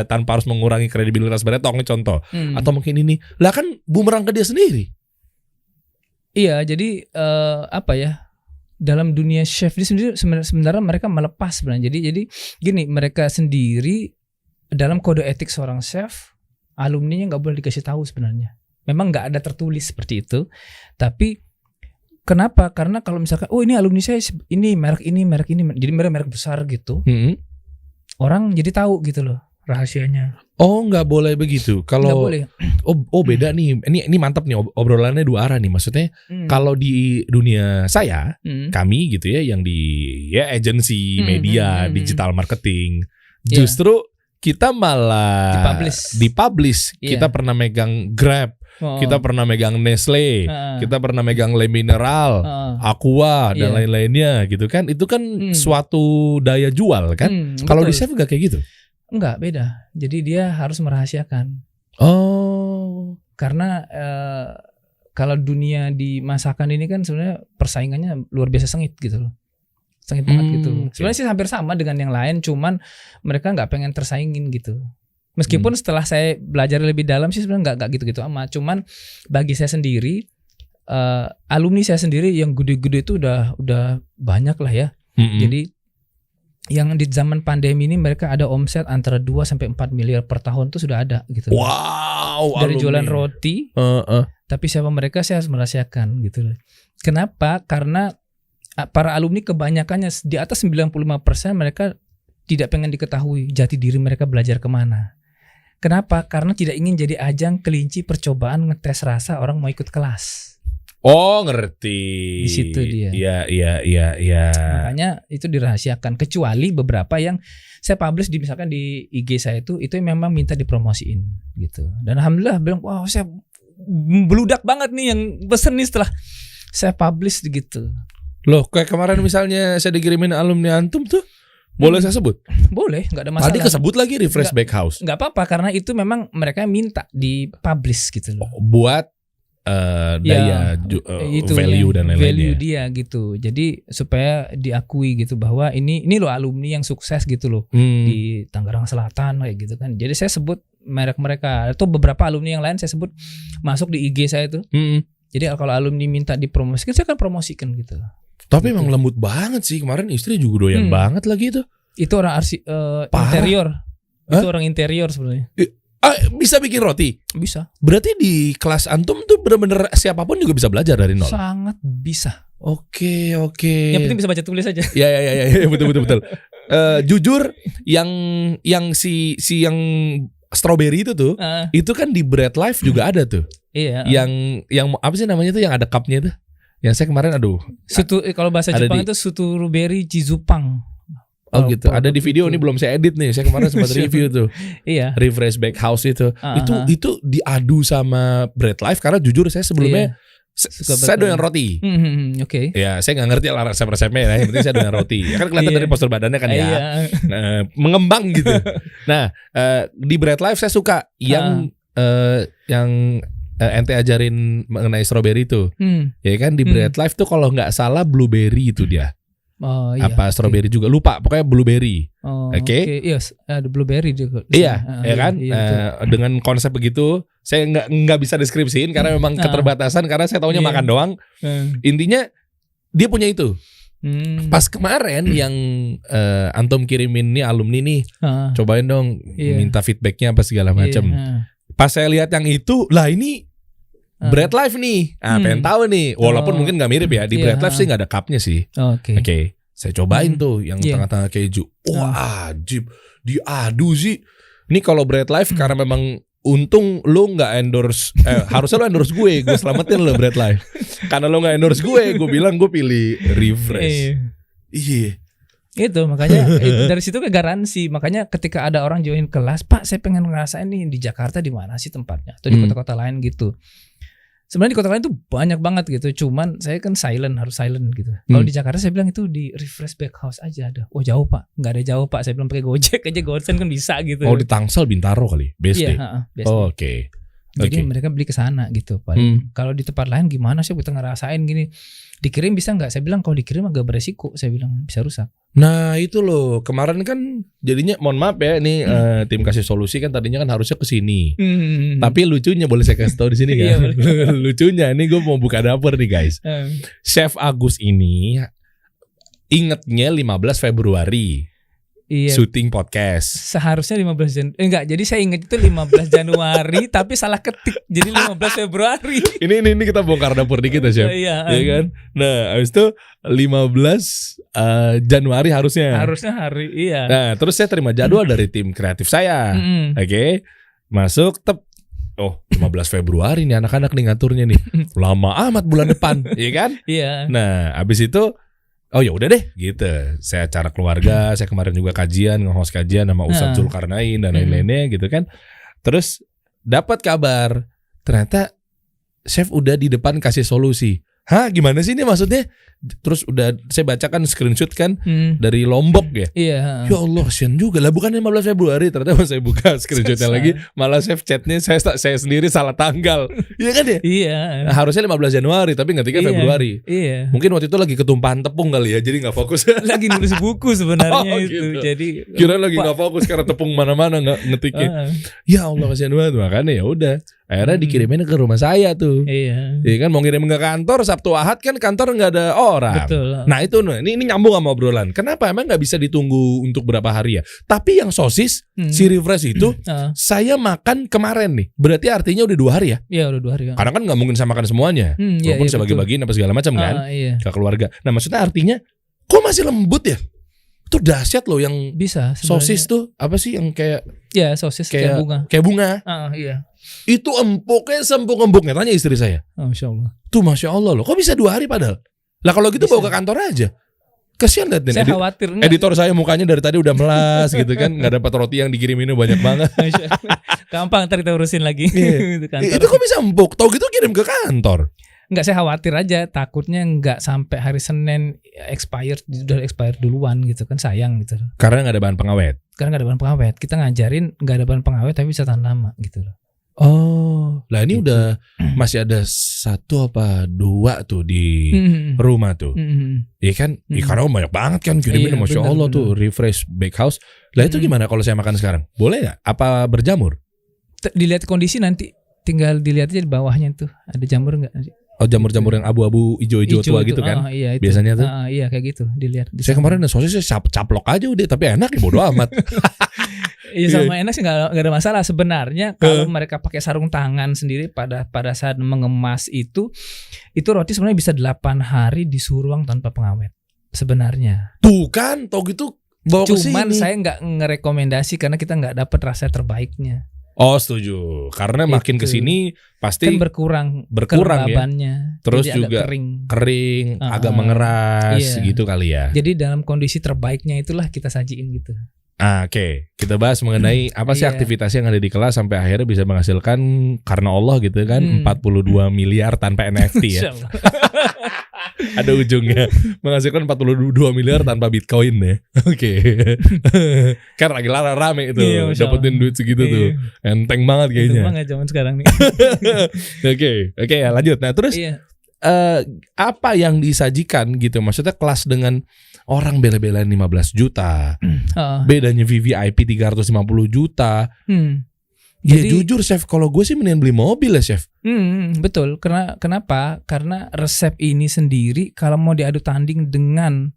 tanpa harus mengurangi kredibilitas Bread Talk nih contoh. Atau mungkin ini, lah kan bumerang ke dia sendiri. Iya, jadi apa ya? Dalam dunia chef ini sendiri sebenarnya mereka melepas sebenarnya. Jadi gini, mereka sendiri dalam kode etik seorang chef, alumninya nggak boleh dikasih tahu sebenarnya. Memang nggak ada tertulis seperti itu, tapi kenapa? Karena kalau misalkan, ini alumni saya ini merek ini, jadi merek besar gitu, orang jadi tahu gitu loh rahasianya. Oh, nggak boleh begitu. Kalau beda nih. Ini mantap nih, obrolannya dua arah nih. Maksudnya kalau di dunia saya, kami gitu ya, yang di agensi media, digital marketing, justru kita malah dipublish. Kita pernah megang Grab. Kita pernah megang Nestle, kita pernah megang Le Mineral, Aqua dan lain-lainnya gitu kan. Itu kan suatu daya jual kan. Kalau di chef enggak kayak gitu? Enggak, beda. Jadi dia harus merahasiakan. Oh, karena kalau dunia di masakan ini kan sebenarnya persaingannya luar biasa sengit gitu loh. Sengit banget gitu. Sebenarnya sih hampir sama dengan yang lain, cuman mereka nggak pengen tersaingin gitu. Meskipun setelah saya belajar lebih dalam sih sebenarnya nggak gitu-gitu amat. Cuman bagi saya sendiri, alumni saya sendiri yang gede-gede itu udah banyak lah ya. Jadi yang di zaman pandemi ini mereka ada omset antara 2 sampai 4 miliar per tahun tuh sudah ada gitu. Wow, dari alumni. Jualan roti. Tapi siapa mereka saya harus merahasiakan gitu loh. Kenapa? Karena para alumni kebanyakannya di atas 95% mereka tidak pengen diketahui jati diri mereka belajar kemana. Kenapa? Karena tidak ingin jadi ajang kelinci percobaan ngetes rasa orang mau ikut kelas. Oh, ngerti. Di situ dia. Iya. Makanya itu dirahasiakan, kecuali beberapa yang saya publish di misalkan di IG saya itu memang minta dipromosiin gitu. Dan alhamdulillah bilang, "Wow, saya beludak banget nih yang pesen nih setelah saya publish gitu." Loh, kayak kemarin misalnya saya dikirimin alumni antum tuh, boleh saya sebut? Boleh, nggak ada masalah. Tadi kesebut lagi Refresh Bakehouse. Nggak apa-apa karena itu memang mereka minta dipublish gitu loh. Buat daya value dan lain-lainnya. Value dia gitu. Jadi supaya diakui gitu bahwa ini loh alumni yang sukses gitu loh di Tangerang Selatan kayak gitu kan. Jadi saya sebut merek mereka atau beberapa alumni yang lain saya sebut masuk di IG saya itu. Jadi kalau alumni minta dipromosikan saya akan promosikan gitu. Tapi emang lembut banget sih, kemarin istri juga doyan banget lagi itu. Itu orang interior. Itu orang interior sebenarnya. Bisa bikin roti? Bisa. Berarti di kelas antum tuh bener-bener siapapun juga bisa belajar dari nol? Sangat bisa. Oke. Yang penting bisa baca tulis aja. Ya, betul. Jujur, yang yang strawberry itu tuh, itu kan di Bread Life juga ada tuh. Iya. Yang apa sih namanya tuh yang ada cupnya tuh? Yang saya kemarin kalau bahasa Jepang itu Suturuberi Jizupang. Oh gitu. Ada di video ini belum saya edit nih. Saya kemarin sempat review tuh. Iya. Refresh Bakehouse itu. Itu diadu sama Bread Life karena jujur saya sebelumnya saya doyan roti. Oke. Ya, saya nggak ngerti lah resep-resepnya. Yang penting saya doyan roti. Ya, kan kelihatan dari postur badannya kan ya. Mengembang gitu. Nah, di Bread Life saya suka yang ente ajarin mengenai strawberry itu. Ya kan di Bread Life tuh kalau nggak salah blueberry itu dia. Oh, iya, apa strawberry juga lupa, pokoknya blueberry. Oke. Yes, ada blueberry juga. Iya, ya kan. Dengan konsep begitu, saya nggak bisa deskripsiin karena memang keterbatasan karena saya taunya makan doang. Intinya dia punya itu. Pas kemarin yang antum kirimin nih alumni nih, cobain dong, minta feedbacknya apa segala macam. Pas saya lihat yang itu, lah ini Bread Life nih, pengen tahu nih. Walaupun mungkin nggak mirip ya, di Bread Life sih nggak ada cupnya sih. Oke. Saya cobain tuh yang tengah-tengah keju. Wah, ajib, diadu sih. Ini kalau Bread Life karena memang untung lo nggak endorse, harusnya lo endorse gue selamatin lo Bread Life. Karena lo nggak endorse gue bilang gue pilih Refresh. Iya. Itu makanya dari situ ke garansi. Makanya ketika ada orang join kelas, Pak saya pengen ngerasain nih di Jakarta di mana sih tempatnya atau di kota-kota lain gitu. Sebenarnya di kota lain tuh banyak banget gitu. Cuman saya kan harus silent gitu. Kalau di Jakarta saya bilang itu di Refresh Bakehouse aja ada. Oh jauh Pak, nggak ada jauh Pak. Saya bilang pakai Gojek aja, Gosen kan bisa gitu. Oh di Tangsel Bintaro kali, BSD. Iya, BSD. Oh, oke. Jadi mereka beli ke sana gitu Pak. Kalau di tempat lain gimana sih kita ngerasain gini? Dikirim bisa nggak? Saya bilang kalau dikirim agak beresiko. Saya bilang bisa rusak. Nah itu loh, kemarin kan jadinya mohon maaf ya, ini tim kasih solusi kan tadinya kan harusnya ke sini. Tapi lucunya boleh saya kasih tahu di sini kan. Lucunya ini gue mau buka dapur nih guys. Chef Agus ini ingetnya 15 Februari. Iya. Syuting podcast. Seharusnya 15 Januari. Enggak, jadi saya ingat itu 15 Januari tapi salah ketik. Jadi 15 Februari. Ini kita bongkar dapur dikit ya, Chef. Iya kan? Nah, habis itu 15 Januari harusnya. Harusnya hari, iya. Nah, terus saya terima jadwal dari tim kreatif saya. Oke. Masuk 15 Februari nih anak-anak nih ngaturnya nih. Lama amat bulan depan, iya kan? Iya. Nah, habis itu oh ya udah deh gitu. Saya acara keluarga, saya kemarin juga nge-host kajian sama Ustadz Zulkarnain dan lain-lainnya gitu kan. Terus dapat kabar ternyata chef udah di depan kasih solusi. Hah, gimana sih ini maksudnya? Terus udah saya bacakan screenshot kan dari Lombok ya. Iya. Ya Allah, kasian juga lah, bukan 15 Februari. Ternyata pas saya buka screenshotnya lagi, malah chef chatnya saya sendiri salah tanggal. Iya kan ya? Iya. Nah, harusnya 15 Januari tapi ngetiknya Februari. Iya. Mungkin waktu itu lagi ketumpahan tepung kali ya, jadi nggak fokus. Lagi nulis buku sebenarnya itu. Gitu. Jadi kira lagi nggak fokus karena tepung mana-mana nggak ngetiknya. Ya Allah, kasian banget. Makanya ya udah. Akhirnya dikirimin ke rumah saya tuh. Iya. Iya kan, mau ngirim ke kantor Sabtu Ahad kan kantor nggak ada orang. Betul. Nah itu ini nyambung sama obrolan. Kenapa emang nggak bisa ditunggu untuk berapa hari ya? Tapi yang sosis si refresh itu saya makan kemarin nih. Berarti artinya udah 2 hari ya? Iya udah 2 hari. Karena kan nggak mungkin saya makan semuanya. Walaupun saya bagi-bagiin apa segala macam kan ke keluarga. Nah maksudnya artinya kok masih lembut ya? Itu dahsyat loh yang bisa sebenarnya. Sosis tuh apa sih yang kayak sosis kayak bunga. Kayak bunga. Iya. Itu empuknya sempuk-empuknya. Tanya istri saya. Masya Allah. Tuh Masya Allah loh. Kok bisa 2 hari padahal? Lah kalau gitu bawa ke kantor aja. Kasian liatin. Saya khawatir enggak. Editor saya mukanya dari tadi udah melas gitu kan. Gak dapat roti yang dikiriminnya banyak banget. Gampang ntar kita urusin lagi. Itu kok bisa empuk? Tau gitu kirim ke kantor. Enggak, saya khawatir aja, takutnya enggak sampai hari Senin sudah expired duluan gitu kan, sayang gitu. Karena nggak ada bahan pengawet. Karena nggak ada bahan pengawet. Kita ngajarin nggak ada bahan pengawet tapi bisa tahan lama gitu loh. Oh, lah ini gitu. Udah masih ada 1 apa 2 tuh di rumah tuh. Iya kan? Karena banyak banget kan kirimin, Masya Allah tuh refresh bakehouse. Lah itu gimana kalau saya makan sekarang? Boleh nggak? Apa berjamur? Dilihat kondisi nanti, tinggal dilihat aja di bawahnya tuh ada jamur nggak? Oh jamur-jamur yang abu-abu hijau-hijau tua gitu kan? Iya, itu. Biasanya tuh. Iya kayak gitu dilihat. Saya kemarin sosis caplok aja udah, tapi enak ya bodo amat. Iya sama enak sih nggak ada masalah sebenarnya kalau mereka pakai sarung tangan sendiri pada saat mengemas itu roti sebenarnya bisa 8 hari di suhu ruang tanpa pengawet sebenarnya. Tuh kan, tau gitu bawa ke sini. Cuman saya nggak ngerekomendasi karena kita nggak dapat rasa terbaiknya. Oh setuju, karena makin kesini pasti kan berkurang ya. Terus juga kering agak mengeras gitu kali ya. Jadi dalam kondisi terbaiknya itulah kita sajiin gitu. Oke. Kita bahas mengenai apa sih aktivitas yang ada di kelas sampai akhirnya bisa menghasilkan karena Allah gitu kan 42 miliar tanpa NFT ya. Ada ujungnya menghasilkan 42 miliar tanpa Bitcoin ya. Oke. Kan lagi rame itu dapetin duit segitu tuh. Enteng banget kayaknya. Enteng banget zaman sekarang nih. Oke ya lanjut. Nah terus apa yang disajikan gitu? Maksudnya kelas dengan orang bela-belain 15 juta. Bedanya VVIP 350 juta. Jadi, jujur chef, kalau gue sih mending beli mobil ya chef. Betul. Kenapa? Karena resep ini sendiri kalau mau diadu tanding dengan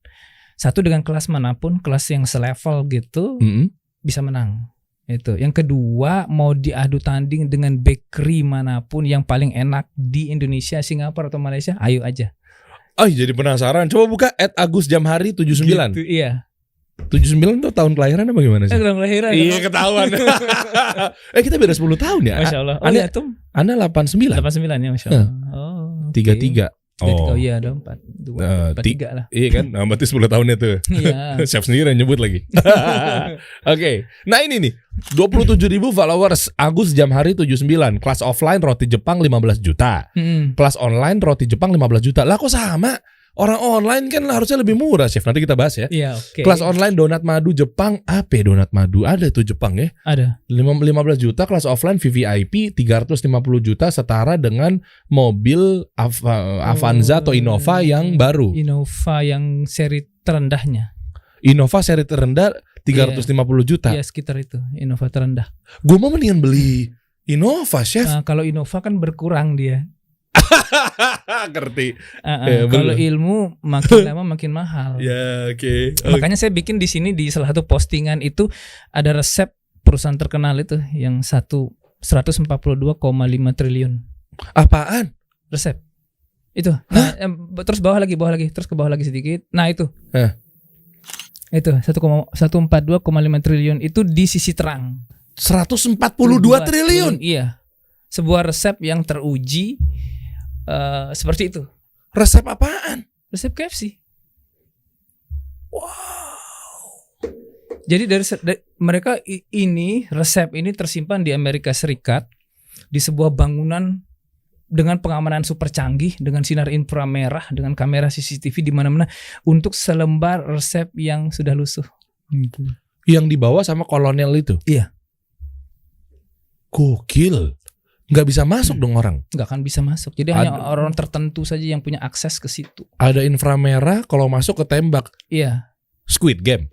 kelas manapun, kelas yang selevel gitu, bisa menang. Itu. Yang kedua, mau diadu tanding dengan bakery manapun yang paling enak di Indonesia, Singapura atau Malaysia, ayo aja. Oh, jadi penasaran. Coba buka @agusjamhari 79. Gitu, iya. 79 tuh tahun kelahiran apa gimana sih? Tahun kelahiran. Iya ketahuan. Kita beda 10 tahun ya. Masya Allah. Ana 89. 89 ya Masya Allah. 33. Oh iya dong 43 lah. Iya kan, nah, berarti 10 tahunnya tuh. Iya. Chef sendiri yang nyebut lagi. Oke. Nah ini nih 27.000 followers. Agus Jamhari 79. Kelas offline roti Jepang 15 juta. Kelas online roti Jepang 15 juta. Lah kok sama? Orang online kan harusnya lebih murah chef. Nanti kita bahas ya. Iya oke. Kelas online donat madu Jepang. Apa donat madu? Ada tuh Jepang ya. Ada 15 juta. Kelas offline VVIP 350 juta. Setara dengan mobil Avanza atau Innova yang baru. Innova yang seri terendahnya. Innova seri terendah 350 juta. Iya sekitar itu Innova terendah. Gue mau mendingan beli Innova chef. Kalau Innova kan berkurang dia. Ngerti. Kalau ilmu makin lama makin mahal. Ya oke. Makanya saya bikin di sini di salah satu postingan itu ada resep perusahaan terkenal itu yang 142,5 triliun. Apaan? Resep. Itu. Nah, terus bawah lagi, terus ke bawah lagi sedikit. Nah itu. Itu 142,5 triliun itu di sisi terang. 142 triliun. Iya. Sebuah resep yang teruji seperti itu. Resep apaan? Resep KFC. Wow. Jadi dari mereka resep ini tersimpan di Amerika Serikat di sebuah bangunan dengan pengamanan super canggih, dengan sinar inframerah, dengan kamera CCTV di mana-mana untuk selembar resep yang sudah lusuh. Gitu. Yang dibawa sama kolonel itu. Iya. Gokil. Nggak bisa masuk dong orang. Nggak akan bisa masuk. Jadi hanya orang tertentu saja yang punya akses ke situ. Ada inframerah, kalau masuk ketembak. Iya. Squid Game.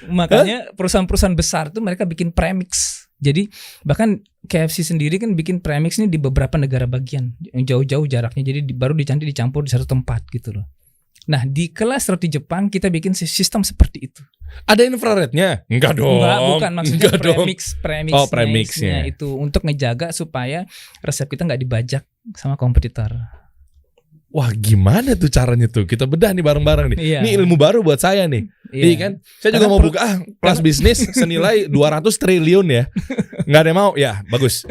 Makanya perusahaan-perusahaan besar tuh mereka bikin premix. Jadi bahkan KFC sendiri kan bikin premix nih di beberapa negara bagian, jauh-jauh jaraknya. Jadi baru dicampur di satu tempat gitu loh. Nah di kelas roti Jepang kita bikin sistem seperti itu. Ada infrarednya? Enggak dong. Enggak, bukan, maksudnya premixnya. Oh, premixnya itu untuk ngejaga supaya resep kita nggak dibajak sama kompetitor. Wah, gimana tuh caranya tuh? Kita bedah nih bareng-bareng nih. Iya. Ini ilmu baru buat saya nih. Iya kan? Saya juga mau buka kelas bisnis senilai 200 triliun ya. Nggak ada yang mau? Ya, bagus.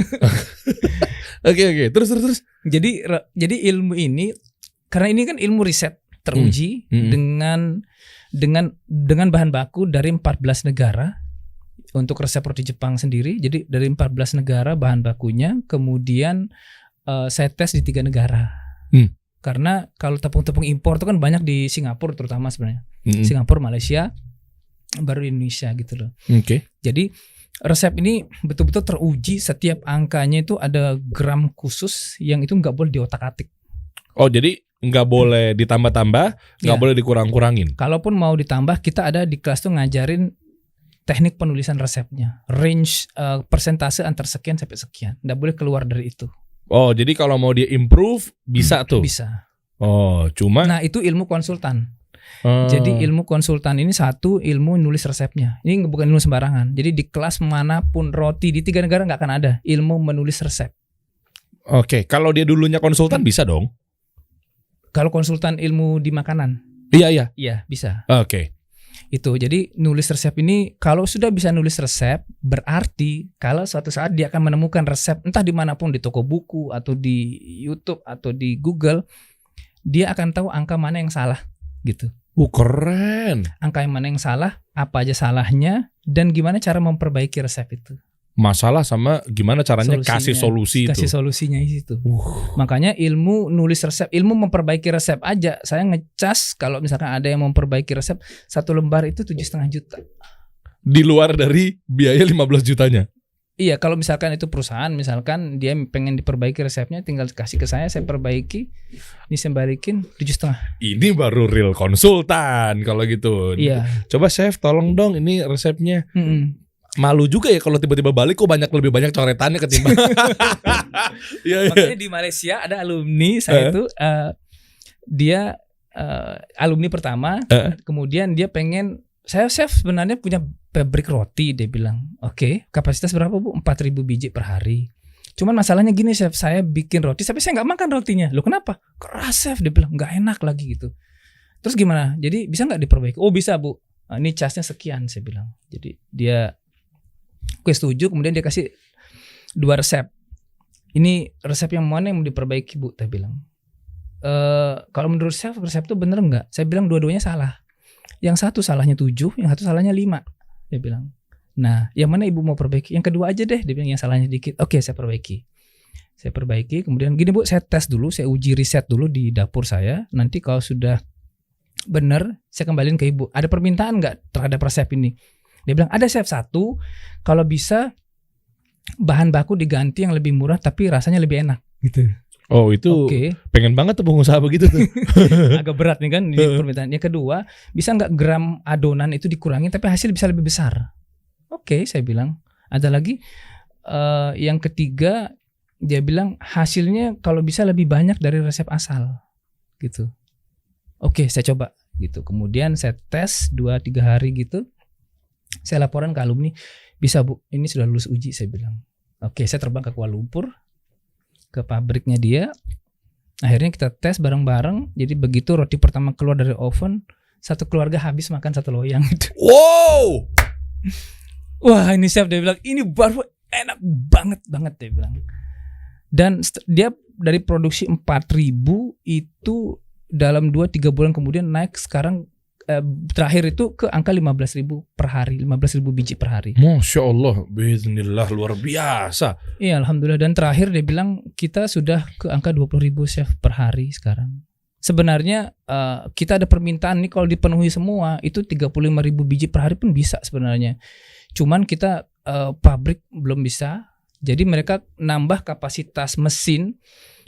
Oke. Terus. Jadi ilmu ini, karena ini kan ilmu riset teruji dengan bahan baku dari 14 negara untuk resep roti Jepang sendiri. Jadi dari 14 negara bahan bakunya, kemudian saya tes di 3 negara. Karena kalau tepung-tepung impor itu kan banyak di Singapura terutama sebenarnya. Singapura, Malaysia, baru di Indonesia gitu loh. Jadi resep ini betul-betul teruji, setiap angkanya itu ada gram khusus yang itu nggak boleh diotak-atik. Oh, jadi nggak boleh ditambah-tambah, nggak boleh dikurang-kurangin. Kalaupun mau ditambah, kita ada di kelas tuh ngajarin teknik penulisan resepnya, range persentase antar sekian sampai sekian, nggak boleh keluar dari itu. Oh, jadi kalau mau dia improve bisa tuh. Bisa. Oh, cuma. Nah itu ilmu konsultan. Jadi ilmu konsultan ini satu ilmu nulis resepnya. Ini bukan ilmu sembarangan. Jadi di kelas manapun roti di 3 negara nggak akan ada ilmu menulis resep. Oke, kalau dia dulunya konsultan bisa dong. Kalau konsultan ilmu di makanan. Iya. Iya bisa. Oke. Itu jadi nulis resep ini kalau sudah bisa nulis resep berarti kalau suatu saat dia akan menemukan resep entah dimanapun di toko buku atau di YouTube atau di Google, dia akan tahu angka mana yang salah gitu. Keren. Angka yang mana yang salah, apa aja salahnya, dan gimana cara memperbaiki resep itu. Masalah sama gimana caranya kasih solusi itu. Kasih solusinya itu. Makanya ilmu nulis resep, ilmu memperbaiki resep aja. Saya ngecas kalau misalkan ada yang memperbaiki resep 1 lembar itu 7,5 juta. Di luar dari biaya 15 jutanya. Iya, kalau misalkan itu perusahaan, misalkan dia pengen diperbaiki resepnya, tinggal kasih ke saya perbaiki, ini saya balikin 7,5. Ini baru real konsultan kalau gitu. Iya. Coba chef, tolong dong ini resepnya. Malu juga ya kalau tiba-tiba balik kok lebih banyak coretannya ketimbang. Makanya di Malaysia ada alumni saya itu dia alumni pertama, kemudian dia pengen, saya chef sebenarnya punya pabrik roti, dia bilang. Oke, kapasitas berapa Bu? 4.000 biji per hari. Cuman masalahnya gini chef, saya bikin roti tapi saya nggak makan rotinya. Loh kenapa? Keras chef, dia bilang, nggak enak lagi gitu. Terus gimana? Jadi bisa nggak diperbaiki? Oh bisa Bu, ini casnya sekian, saya bilang. Jadi dia gue setuju, kemudian dia kasih 2 resep. Ini resep yang mana yang mau diperbaiki Bu? Saya bilang. Kalau menurut saya resep itu bener nggak? Saya bilang dua-duanya salah. Yang satu salahnya 7, yang satu salahnya 5. Dia bilang. Nah, yang mana ibu mau perbaiki? Yang kedua aja deh. Dia bilang yang salahnya dikit. Oke, saya perbaiki. Saya perbaiki. Kemudian gini Bu, saya tes dulu, saya uji riset dulu di dapur saya. Nanti kalau sudah bener, saya kembaliin ke ibu. Ada permintaan nggak terhadap resep ini? Dia bilang ada chef, 1 kalau bisa bahan baku diganti yang lebih murah tapi rasanya lebih enak gitu. Oh itu pengen banget tuh pengusaha begitu tuh. Agak berat nih kan di permintaan. Yang kedua, bisa nggak gram adonan itu dikurangi tapi hasil bisa lebih besar. Oke, saya bilang. Ada lagi yang ketiga, dia bilang hasilnya kalau bisa lebih banyak dari resep asal gitu. Oke, saya coba gitu. Kemudian saya tes 2-3 hari gitu. Saya laporan ke alumni, bisa Bu, ini sudah lulus uji, saya bilang. Oke, saya terbang ke Kuala Lumpur, ke pabriknya dia. Akhirnya kita tes bareng-bareng. Jadi begitu roti pertama keluar dari oven, satu keluarga habis makan 1 loyang. Wow. Wah ini chef, dia bilang, ini baru enak banget dia bilang. Dan dia dari produksi 4.000 itu dalam 2-3 bulan kemudian naik sekarang. Terakhir itu ke angka 15.000 per hari, 15.000 biji per hari. Masya Allah, bismillah, luar biasa. Iya, alhamdulillah. Dan terakhir dia bilang kita sudah ke angka 20.000 chef per hari sekarang. Sebenarnya kita ada permintaan nih kalau dipenuhi semua itu 35.000 biji per hari pun bisa sebenarnya. Cuman kita pabrik belum bisa. Jadi mereka nambah kapasitas mesin.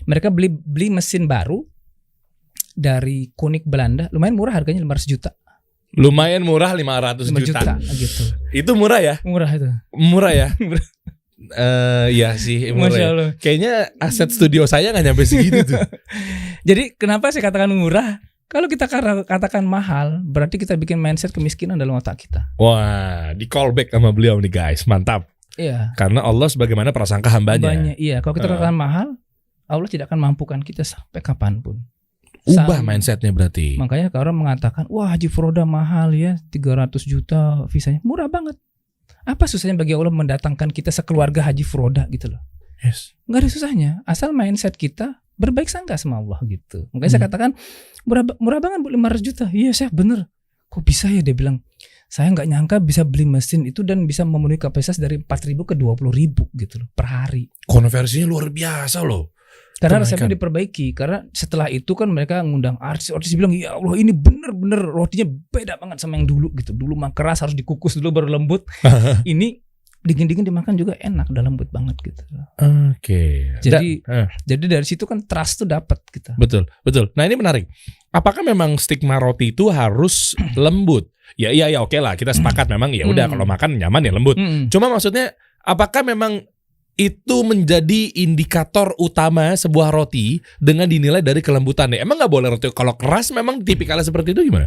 Mereka beli mesin baru dari Konik Belanda, lumayan murah harganya 500 juta. Lumayan murah 500 juta gitu. Itu murah ya? Murah itu. Murah ya? Ya sih, Masya Allah. Kayaknya aset studio saya nggak nyampe segitu tuh. Jadi kenapa saya katakan murah? Kalau kita katakan mahal, berarti kita bikin mindset kemiskinan dalam otak kita. Wah, di callback sama beliau nih guys, mantap. Iya. Karena Allah sebagaimana prasangka hambanya. Iya, kalau kita katakan mahal, Allah tidak akan mampukan kita sampai kapanpun. Ubah mindsetnya berarti. Makanya kalau orang mengatakan, wah Haji Furoda mahal ya, 300 juta visanya, murah banget. Apa susahnya bagi Allah mendatangkan kita sekeluarga Haji Furoda gitu loh? Yes. Nggak ada susahnya, asal mindset kita berbaik sangka sama Allah gitu. Makanya saya katakan murah banget Bu, 500 juta. Iya Chef, bener. Kok bisa ya, dia bilang. Saya nggak nyangka bisa beli mesin itu dan bisa memenuhi kapasitas dari 4.000 ke 20.000 gitu loh per hari. Konversinya luar biasa loh. Karena resepnya diperbaiki. Karena setelah itu kan mereka ngundang artis bilang, ya Allah ini bener-bener rotinya beda banget sama yang dulu gitu. Dulu mah keras, harus dikukus dulu baru lembut. Ini dingin-dingin dimakan juga enak, udah lembut banget gitu. Oke. Jadi dari situ kan trust tuh dapat kita. Betul. Nah ini menarik. Apakah memang stigma roti itu harus lembut? Ya oke lah, kita sepakat memang ya udah kalau makan nyaman ya lembut. Cuma maksudnya apakah memang itu menjadi indikator utama sebuah roti dengan dinilai dari kelembutannya? Emang nggak boleh roti kalau keras memang tipikalnya seperti itu gimana?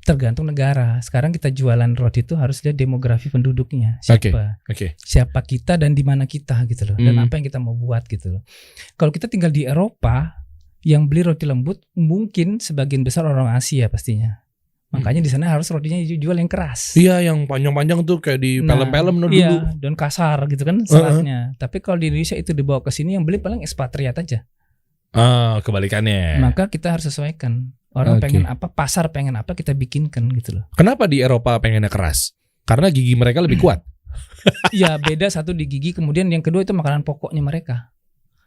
Tergantung negara. Sekarang kita jualan roti itu harus lihat demografi penduduknya. Siapa? Siapa kita dan di mana kita gitu loh. Dan apa yang kita mau buat gitu loh. Kalau kita tinggal di Eropa, yang beli roti lembut mungkin sebagian besar orang Asia pastinya. Makanya di sana harus rotinya dijual yang keras. Iya, yang panjang-panjang tuh kayak di film-film dulu. Iya, dan kasar gitu kan seratnya. Tapi kalau di Indonesia itu dibawa ke sini yang beli paling ekspatriat aja. Kebalikannya. Maka kita harus sesuaikan. Orang pengen apa, pasar pengen apa, kita bikinkan gitu loh. Kenapa di Eropa pengennya keras? Karena gigi mereka lebih kuat. Iya, beda satu di gigi, kemudian yang kedua itu makanan pokoknya mereka.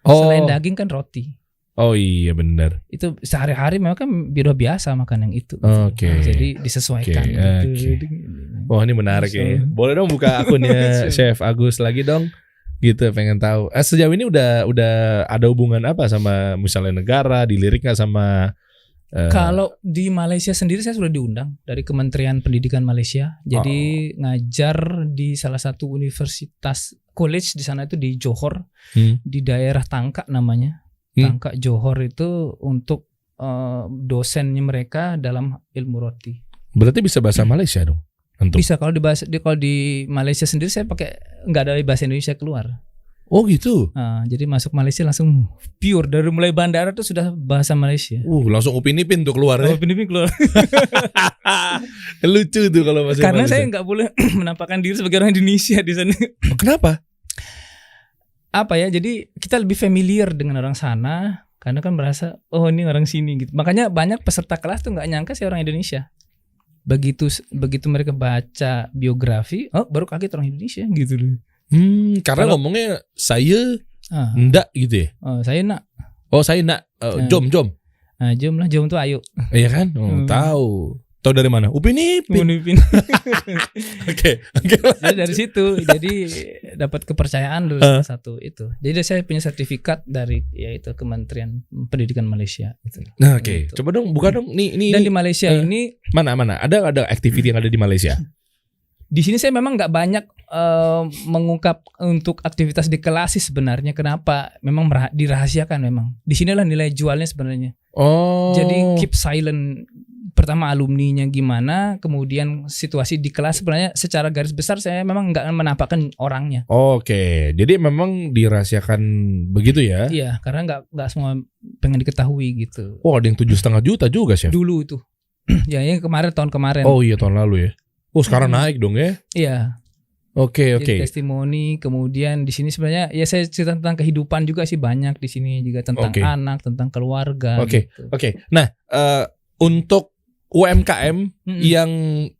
Selain daging kan roti. Oh iya benar. Itu sehari-hari memang kan biasa makan yang itu. Jadi disesuaikan. Gitu. Wah ini menarik ya. Boleh dong buka akunnya Chef Agus lagi dong. Gitu pengen tahu. Sejauh ini udah ada hubungan apa sama misalnya negara, dilirik nggak sama? Kalau di Malaysia sendiri saya sudah diundang dari Kementerian Pendidikan Malaysia. Jadi ngajar di salah satu universitas college di sana itu di Johor, di daerah Tangka namanya. Tangka Johor itu untuk dosennya mereka dalam ilmu roti. Berarti bisa bahasa Malaysia dong? Tentu. Bisa kalau di Malaysia sendiri saya pakai nggak ada bahasa Indonesia keluar. Oh gitu. Jadi masuk Malaysia langsung pure dari mulai bandara tuh sudah bahasa Malaysia. Langsung Upin Ipin tuh keluar ya. Upin Ipin keluar. Lucu tuh kalau bahasa Karena Malaysia. saya nggak boleh menampakkan diri sebagai orang Indonesia di sana. Kenapa? Apa ya? Jadi kita lebih familiar dengan orang sana karena kan merasa ini orang sini gitu. Makanya banyak peserta kelas tuh nggak nyangka saya orang Indonesia. Begitu mereka baca biografi, baru kaget orang Indonesia gitu loh. Karena ngomongnya saya ndak gitu ya. Saya nak. Saya nak. Jom. Jom lah, jom tuh ayo. Iya kan? Tahu dari mana? Upin Ipin. Oke. Jadi dari situ, jadi dapat kepercayaan dari satu itu. Jadi saya punya sertifikat dari yaitu Kementerian Pendidikan Malaysia. Gitu. Nah, oke. Coba dong, buka dong. Nih. Dan di Malaysia ini mana? Ada activity yang ada di Malaysia. Di sini saya memang nggak banyak mengungkap untuk aktivitas di kelas sih sebenarnya. Kenapa? Memang dirahasiakan memang. Di sinilah nilai jualnya sebenarnya. Jadi keep silent. Pertama alumninya gimana, kemudian situasi di kelas sebenarnya secara garis besar saya memang nggak menampakkan orangnya. Oke, jadi memang dirahasiakan begitu ya? Iya, karena nggak semua pengen diketahui gitu. Ada yang 7,5 juta juga Chef? Dulu itu, ya yang tahun kemarin. Oh iya tahun lalu ya. Sekarang naik dong ya? Iya. Oke. Testimoni, kemudian di sini sebenarnya ya saya cerita tentang kehidupan juga sih banyak di sini juga tentang anak, tentang keluarga. Oke. Nah, untuk UMKM yang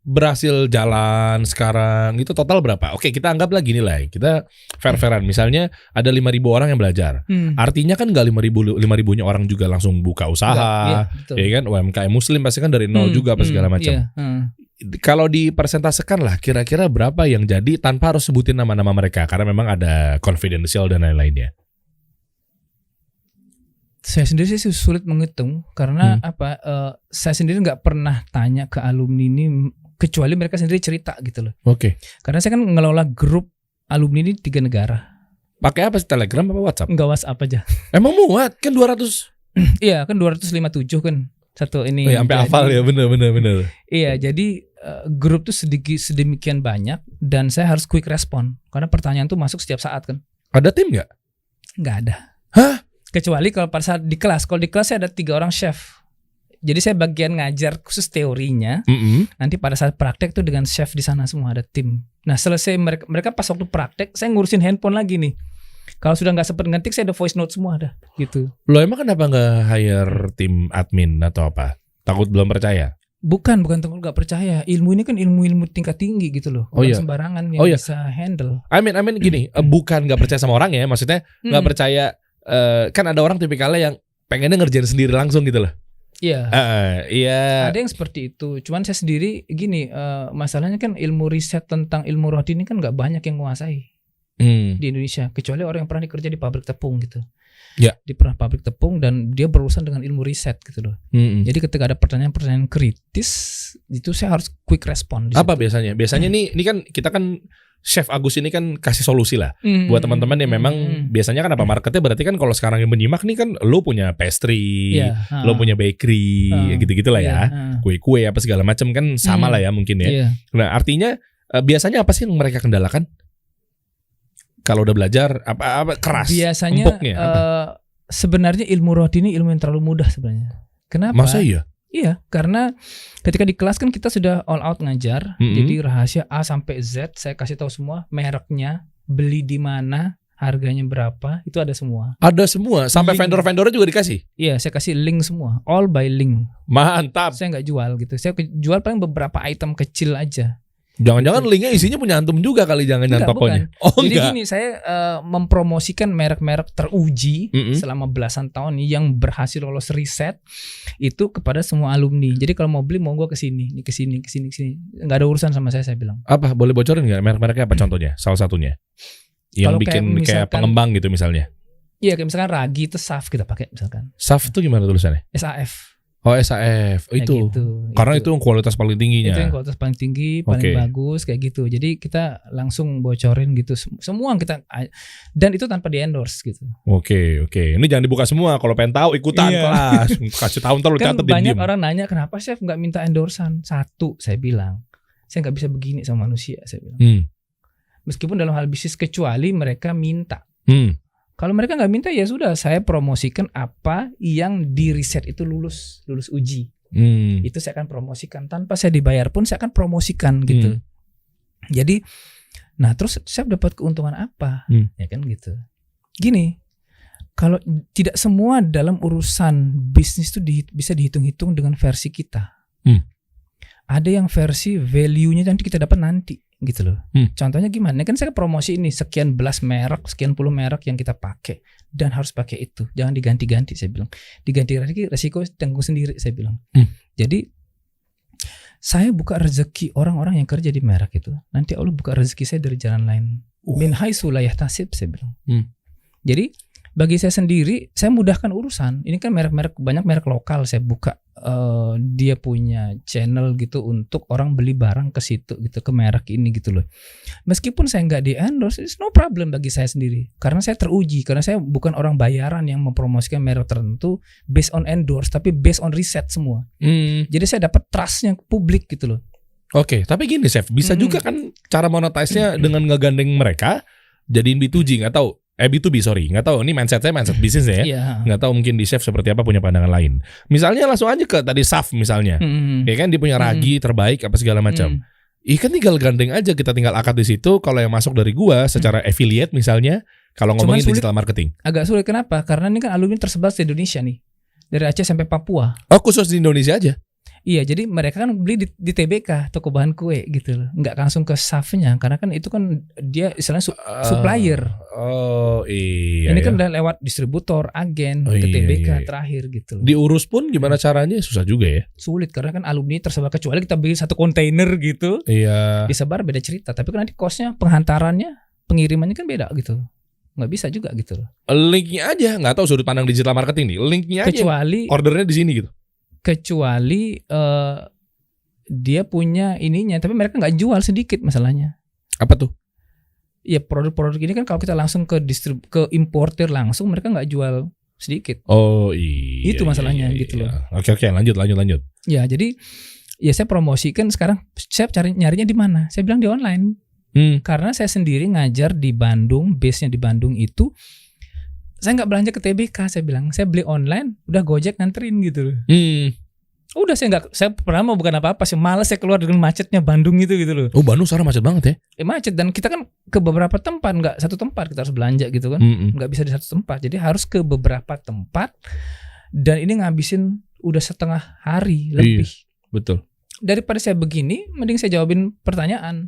berhasil jalan sekarang itu total berapa? Oke, kita anggap lagi nih lah. Kita fair-fairan. Misalnya ada 5.000 orang yang belajar. Artinya kan nggak 5.000-nya orang juga langsung buka usaha. Ya kan? UMKM Muslim pasti kan dari nol juga apa segala macam. Kalau dipersentasekan lah kira-kira berapa yang jadi tanpa harus sebutin nama-nama mereka karena memang ada confidential dan lain-lainnya. Saya sendiri sih sulit menghitung karena saya sendiri nggak pernah tanya ke alumni ini kecuali mereka sendiri cerita gitu loh. Oke. Karena saya kan ngelola grup alumni ini 3 negara. Pakai apa sih, Telegram apa WhatsApp? Enggak, WhatsApp aja. Emang muat kan 200? Iya kan 257 kan satu ini. Sampai hafal ya, bener. Iya, jadi grup tuh sedemikian banyak dan saya harus quick respon karena pertanyaan tuh masuk setiap saat kan. Ada tim nggak? Nggak ada. Hah? Kecuali kalau pada saat di kelas. Kalau di kelas saya ada 3 orang chef. Jadi saya bagian ngajar khusus teorinya. Nanti pada saat praktek tuh dengan chef di sana semua ada tim. Nah selesai mereka pas waktu praktek saya ngurusin handphone lagi nih. Kalau sudah nggak sempet ngetik saya ada voice note semua ada gitu. Lo emang kenapa nggak hire tim admin atau apa? Takut belum percaya? Bukan takut nggak percaya. Ilmu ini kan ilmu tingkat tinggi gitu loh. Bukan sembarangan yang bisa handle. I mean gini, bukan nggak percaya sama orang ya. Maksudnya nggak percaya. Kan ada orang tipikalnya yang pengennya ngerjain sendiri langsung gitu loh. Iya. Iya. Ada yang seperti itu. Cuman saya sendiri gini, masalahnya kan ilmu riset tentang ilmu roti ini kan nggak banyak yang menguasai di Indonesia. Kecuali orang yang pernah kerja di pabrik tepung gitu. Ya. Di pabrik tepung dan dia berurusan dengan ilmu riset gitu loh. Jadi ketika ada pertanyaan-pertanyaan kritis, itu saya harus quick respon. Apa biasanya? Biasanya nih, ini kan kita kan Chef Agus ini kan kasih solusi lah buat teman-teman yang memang biasanya kan apa marketnya, berarti kan kalau sekarang yang menyimak nih kan lo punya pastry, lo punya bakery, gitu-gitu lah ya, kue-kue apa segala macam kan sama lah ya mungkin ya. Nah artinya biasanya apa sih yang mereka kendalakan kalau udah belajar apa keras? Biasanya sebenarnya ilmu roti ini ilmu yang terlalu mudah sebenarnya. Kenapa? Masa iya? Iya, karena ketika di kelas kan kita sudah all out ngajar, jadi rahasia A sampai Z saya kasih tahu semua, mereknya, beli di mana, harganya berapa, itu ada semua. Ada semua, sampai vendor-vendornya juga dikasih? Iya, saya kasih link semua, all by link. Mantap. Saya nggak jual gitu, saya jual paling beberapa item kecil aja. Jangan-jangan linknya isinya punya antum juga kali, jangan-jangan tokonya. Jadi gini, saya mempromosikan merek-merek teruji selama belasan tahun nih yang berhasil lolos riset itu kepada semua alumni. Jadi kalau mau beli mau gue kesini, kesini. Nggak ada urusan sama saya bilang. Apa boleh bocorin nggak merek-mereknya apa contohnya? Salah satunya yang kalo bikin kayak pengembang gitu misalnya. Iya, kayak misalkan ragi itu SAF kita pakai misalkan. SAF itu gimana tulisannya? SAF. Oh SAF itu gitu, karena itu kualitas paling tingginya. Itu yang kualitas paling tinggi, paling bagus kayak gitu. Jadi kita langsung bocorin gitu semua kita, dan itu tanpa di endorse gitu. Oke. Ini jangan dibuka semua. Kalau pengen tahu ikutan kelas, kasih tahu ntar lu catat. Kan banyak orang nanya kenapa chef nggak minta endorsan. Satu saya bilang, saya nggak bisa begini sama manusia saya bilang. Meskipun dalam hal bisnis kecuali mereka minta. Kalau mereka nggak minta ya sudah, saya promosikan apa yang di riset itu lulus uji. Itu saya akan promosikan tanpa saya dibayar pun saya akan promosikan gitu. Jadi, nah terus saya dapat keuntungan apa? Ya kan gitu. Gini, kalau tidak semua dalam urusan bisnis itu bisa dihitung-hitung dengan versi kita. Ada yang versi value-nya nanti kita dapat nanti. Gitu loh. Contohnya gimana? Kan saya promosi ini sekian belas merek, sekian puluh merek yang kita pakai dan harus pakai itu. Jangan diganti-ganti saya bilang. Diganti resiko tanggung sendiri saya bilang. Jadi saya buka rezeki orang-orang yang kerja di merek itu. Nanti Allah buka rezeki saya dari jalan lain. Min haitsu la yahtasib saya bilang. Jadi bagi saya sendiri, saya mudahkan urusan. Ini kan merek-merek, banyak merek lokal saya buka. Dia punya channel gitu untuk orang beli barang ke situ gitu, ke merek ini gitu loh. Meskipun saya nggak di endorse, it's no problem bagi saya sendiri. Karena saya teruji, karena saya bukan orang bayaran yang mempromosikan merek tertentu based on endorse, tapi based on riset semua. Jadi saya dapat trustnya publik gitu loh. Oke, tapi gini Chef, bisa juga kan cara monetize-nya dengan ngegandeng mereka jadiin B2G, nggak tahu. B2B nggak tahu, ini mindset bisnis ya, nggak tahu mungkin di Chef seperti apa, punya pandangan lain. Misalnya langsung aja ke tadi SAF misalnya, ya kan dia punya ragi terbaik apa segala macam. Kan tinggal gandeng aja, kita tinggal akad di situ. Kalau yang masuk dari gua secara affiliate misalnya, kalau ngomongin digital marketing, agak sulit. Kenapa? Karena ini kan alumni tersebar di Indonesia nih, dari Aceh sampai Papua. Oh khusus di Indonesia aja? Iya, jadi mereka kan beli di TBK, toko bahan kue gitu loh. Nggak langsung ke SAF-nya, karena kan itu kan dia istilahnya supplier. Oh iya. Ini kan udah lewat distributor, agen, ke TBK terakhir gitu loh. Diurus pun gimana caranya susah juga ya? Sulit, karena kan alumni tersebar, kecuali kita beli satu kontainer gitu. Iya. Disebar beda cerita, tapi kan nanti cost-nya, penghantarannya, pengirimannya kan beda gitu. Nggak bisa juga gitu loh. Linknya aja, nggak tahu sudut pandang digital marketing nih. Linknya kecuali, aja, ordernya di sini gitu. Kecuali dia punya ininya, tapi mereka nggak jual sedikit masalahnya. Apa tuh? ya produk-produk ini kan kalau kita langsung ke importer langsung, mereka nggak jual sedikit. Oh iya. Itu masalahnya gitu loh. Oke, lanjut. Ya jadi ya saya promosikan sekarang, saya nyarinya di mana? Saya bilang di online. Karena saya sendiri ngajar di Bandung, base-nya di Bandung itu, saya nggak belanja ke TBK, saya bilang saya beli online, udah Gojek nganterin gitu loh. Udah saya pernah mau bukan apa-apa sih, malas saya keluar dengan macetnya Bandung gitu loh. Oh Bandung sekarang macet banget ya? Macet, dan kita kan ke beberapa tempat, nggak satu tempat kita harus belanja gitu kan, nggak bisa di satu tempat, jadi harus ke beberapa tempat, dan ini ngabisin udah setengah hari lebih. Iya, betul. Daripada saya begini, mending saya jawabin pertanyaan.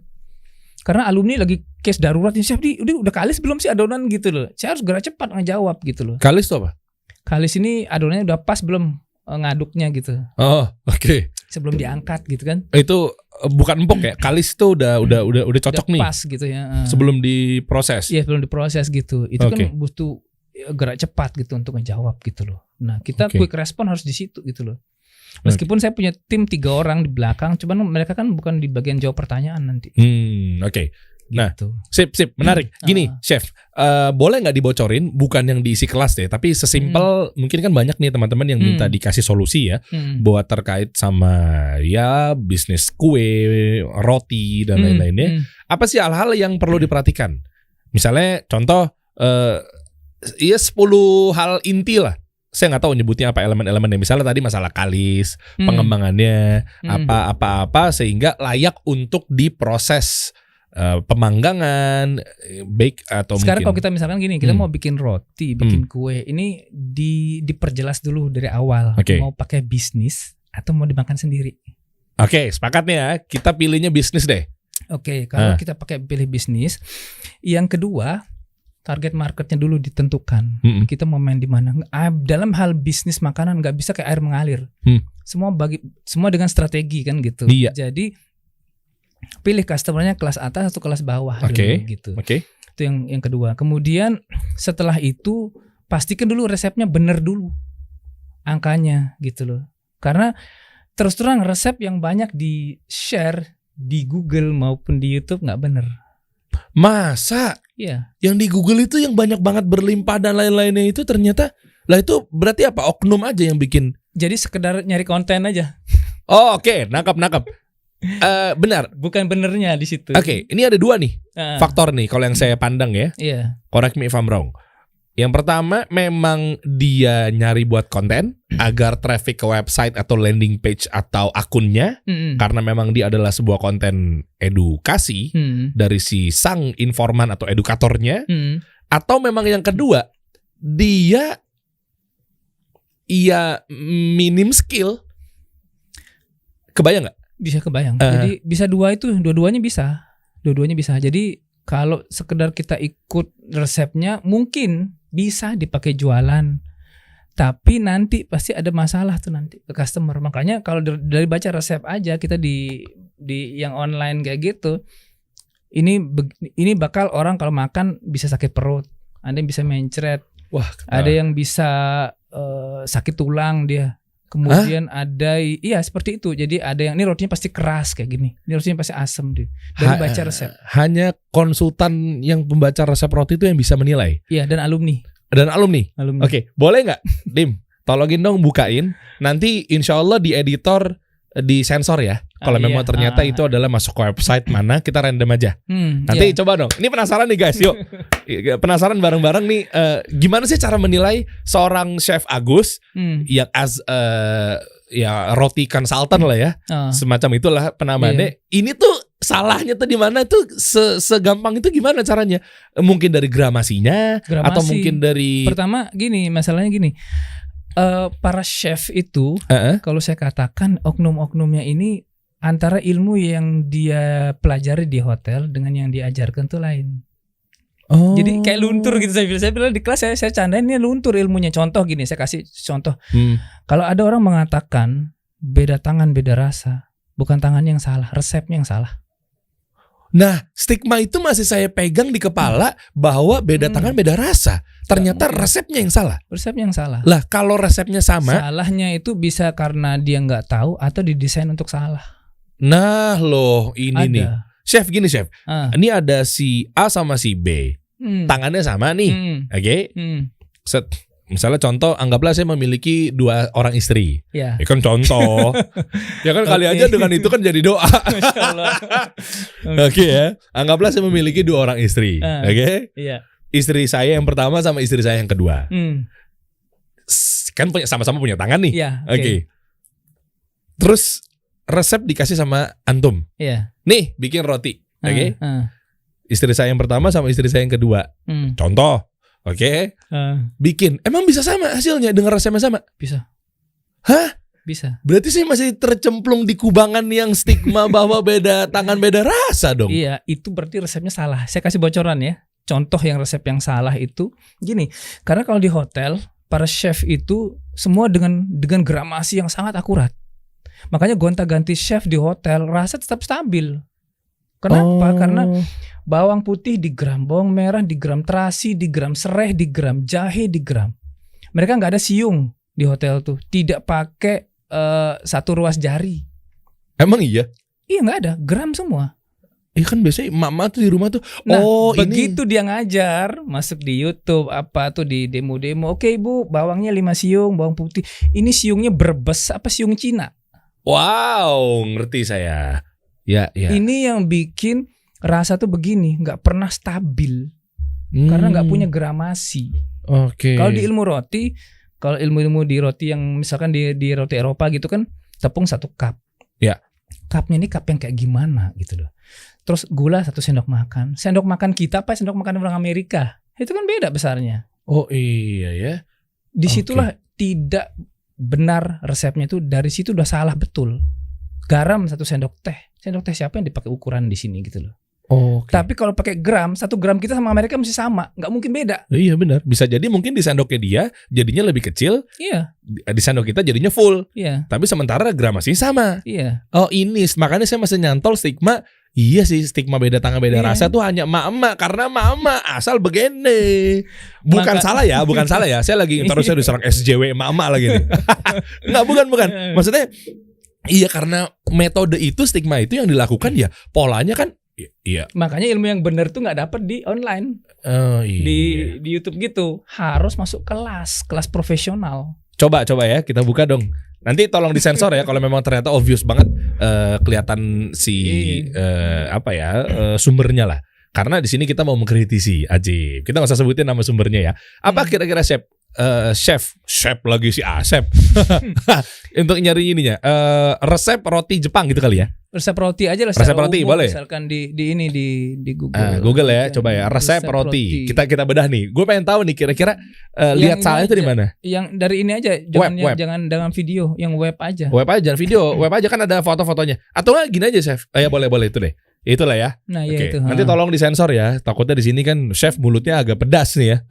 Karena alumni lagi case darurat nih, udah kalis belum sih adonan gitu loh. Saya harus gerak cepat ngejawab gitu loh. Kalis itu apa? Kalis ini adonannya udah pas belum ngaduknya gitu. Oh, oke. Sebelum diangkat gitu kan. Itu bukan empuk ya. Kalis itu udah cocok udah nih. Pas gitu ya. Sebelum diproses. Iya, sebelum diproses gitu. Itu kan butuh gerak cepat gitu untuk ngejawab gitu loh. Nah, kita quick respon harus di situ gitu loh. Meskipun saya punya tim 3 orang di belakang, cuman mereka kan bukan di bagian jawab pertanyaan nanti. Oke. Nah, gitu. sip, menarik. Gini, Chef, boleh nggak dibocorin? Bukan yang diisi kelas deh, tapi sesimpel mungkin kan banyak nih teman-teman yang minta dikasih solusi ya, buat terkait sama ya bisnis kue, roti dan lain-lainnya. Apa sih hal-hal yang perlu diperhatikan? Misalnya, contoh, ya 10 hal inti lah. Saya nggak tahu nyebutnya apa elemen-elemennya. Misalnya tadi masalah kalis, pengembangannya, apa-apa sehingga layak untuk diproses pemanggangan, bake atau sekarang mungkin. kalau kita misalkan gini, kita mau bikin roti, bikin kue, ini diperjelas dulu dari awal. Mau pakai bisnis atau mau dimakan sendiri. Oke, sepakat nih ya. Kita pilihnya bisnis deh. Oke, kalau kita pilih bisnis, yang kedua target marketnya dulu ditentukan. Kita mau main di mana. Dalam hal bisnis makanan nggak bisa kayak air mengalir. Semua dengan strategi kan gitu. Iya. Jadi pilih customernya kelas atas atau kelas bawah dulu gitu. Itu yang kedua. Kemudian setelah itu pastikan dulu resepnya bener dulu, angkanya gitu loh. Karena terus terang resep yang banyak di share di Google maupun di YouTube nggak bener. Masa? Iya. Yang di Google itu yang banyak banget berlimpah dan lain-lainnya itu ternyata lah itu berarti apa? Oknum aja yang bikin. Jadi sekedar nyari konten aja. Oh oke, nangkap. Benar. Bukan benernya di situ. Oke, ini ada 2 nih faktor nih kalau yang saya pandang ya. Iya. Correct me if I'm wrong. Yang pertama memang dia nyari buat konten agar traffic ke website atau landing page atau akunnya, karena memang dia adalah sebuah konten edukasi dari si sang informan atau edukatornya. Atau memang yang kedua dia minim skill. Kebayang nggak? Bisa kebayang. Jadi bisa dua-duanya bisa. Jadi kalau sekedar kita ikut resepnya mungkin bisa dipakai jualan, tapi nanti pasti ada masalah tuh nanti ke customer. Makanya kalau dari baca resep aja kita di yang online kayak gitu, ini bakal orang kalau makan bisa sakit perut, ada yang bisa mencret, ada yang bisa sakit tulang dia. Kemudian ada, seperti itu. Jadi ada yang ini rotinya pasti keras kayak gini, ini rotinya pasti asem deh. Dari baca resep. Hanya konsultan yang pembaca resep roti itu yang bisa menilai. Iya, dan alumni. Oke, boleh nggak, Dim? Tolongin dong bukain. Nanti insya Allah di editor di sensor ya. Kalau memang ternyata itu adalah masuk ke website mana, kita random aja. Nanti coba dong. Ini penasaran nih guys, yuk. Penasaran bareng-bareng nih. Gimana sih cara menilai seorang Chef Agus yang roti consultant lah ya, semacam itulah penamaannya. Ini tuh salahnya tuh di mana tuh segampang itu gimana caranya? Mungkin dari gramasinya atau mungkin dari pertama gini, masalahnya gini. Para chef itu kalau saya katakan oknum-oknumnya ini antara ilmu yang dia pelajari di hotel dengan yang diajarkan tuh lain. Jadi kayak luntur gitu saya bilang di kelas saya candain ini luntur ilmunya. Contoh gini, saya kasih contoh. Kalau ada orang mengatakan beda tangan beda rasa, bukan tangan yang salah, resepnya yang salah. Nah, stigma itu masih saya pegang di kepala bahwa beda tangan beda rasa. Ternyata resepnya yang salah. Resepnya yang salah. Lah, kalau resepnya sama, salahnya itu bisa karena dia nggak tahu atau didesain untuk salah. Nah, loh ini nih. Chef gini chef, ini ada si A sama si B, tangannya sama nih, oke? Set, misalnya contoh, anggaplah saya memiliki 2 orang istri, ya kan contoh, ya kan kali aja dengan itu kan jadi doa. Oke ya, anggaplah saya memiliki 2 orang istri, oke? Istri saya yang pertama sama istri saya yang kedua, kan sama-sama punya tangan nih, oke? Terus resep dikasih sama antum. Nih bikin roti. Oke. Istri saya yang pertama sama istri saya yang kedua. Contoh. Oke. Bikin. Emang bisa sama hasilnya dengan resepnya sama? Bisa. Hah? Bisa. Berarti saya masih tercemplung di kubangan yang stigma bahwa beda tangan beda rasa dong. Iya, itu berarti resepnya salah. Saya kasih bocoran ya. Contoh yang resep yang salah itu gini. Karena kalau di hotel, para chef itu semua dengan gramasi yang sangat akurat. Makanya gonta-ganti chef di hotel rasa tetap stabil. Kenapa? Karena bawang putih di gram, bawang merah di gram, terasi di gram, serai di gram, jahe di gram. Mereka nggak ada siung di hotel tuh. Tidak pakai 1 ruas jari. Emang iya? Iya nggak ada, gram semua. Iya kan biasanya mama tuh di rumah tuh. Nah, begitu dia ngajar, masuk di YouTube apa tuh di demo-demo. Oke ibu, bawangnya 5 siung, bawang putih. Ini siungnya Brebes apa siung Cina? Wow, ngerti saya. Ya. Ini yang bikin rasa tuh begini, nggak pernah stabil, karena nggak punya gramasi. Oke. Kalau di ilmu roti, kalau ilmu di roti yang misalkan di roti Eropa gitu kan, tepung 1 cup. Ya. Cupnya ini cup yang kayak gimana gitu loh. Terus gula 1 sendok makan. Sendok makan kita apa sendok makan orang Amerika? Itu kan beda besarnya. Oh iya ya. Disitulah tidak benar resepnya itu, dari situ udah salah betul. Garam 1 sendok teh. Sendok teh siapa yang dipakai ukuran di sini gitu loh. Tapi kalau pakai gram, 1 gram kita sama Amerika mesti sama, nggak mungkin beda. Iya benar. Bisa jadi mungkin di sendoknya dia jadinya lebih kecil. Iya. Di sendok kita jadinya full. Iya. Tapi sementara gram masih sama. Iya. Oh ini makanya saya masih nyantol stigma. Iya sih, stigma beda tangan beda rasa tuh hanya emak-emak, karena emak-emak asal begini. Bukan salah ya. Saya lagi terus saya diserang SJW emak-emak lagi nih. Enggak, bukan. Maksudnya iya, karena metode itu, stigma itu yang dilakukan ya polanya kan. Iya. Makanya ilmu yang benar tuh nggak dapet di online. Di YouTube gitu. Harus masuk kelas profesional. Coba ya, kita buka dong. Nanti tolong disensor ya kalau memang ternyata obvious banget kelihatan sumbernya lah. Karena di sini kita mau mengkritisi Ajib. Kita nggak usah sebutin nama sumbernya ya. Apa kira-kira chef lagi si Asep untuk nyari ininya resep roti Jepang gitu kali ya. Resep roti aja lah. Resep roti boleh. Misalkan di Google. Google ya, coba ya resep roti. Kita bedah nih. Gue pengen tahu nih kira-kira lihat salahnya itu di mana. Yang dari ini aja, jangan dengan video, yang web aja. Web aja, video. Web aja kan ada foto-fotonya. Atau nggak gini aja chef. Ya boleh itu deh. Itulah ya. Nah, ya itu. Nanti tolong disensor ya. Takutnya di sini kan chef mulutnya agak pedas nih ya.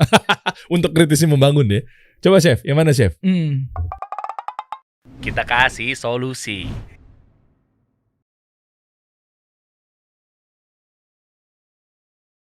Untuk kritisi membangun ya. Coba chef, yang mana chef? Kita kasih solusi.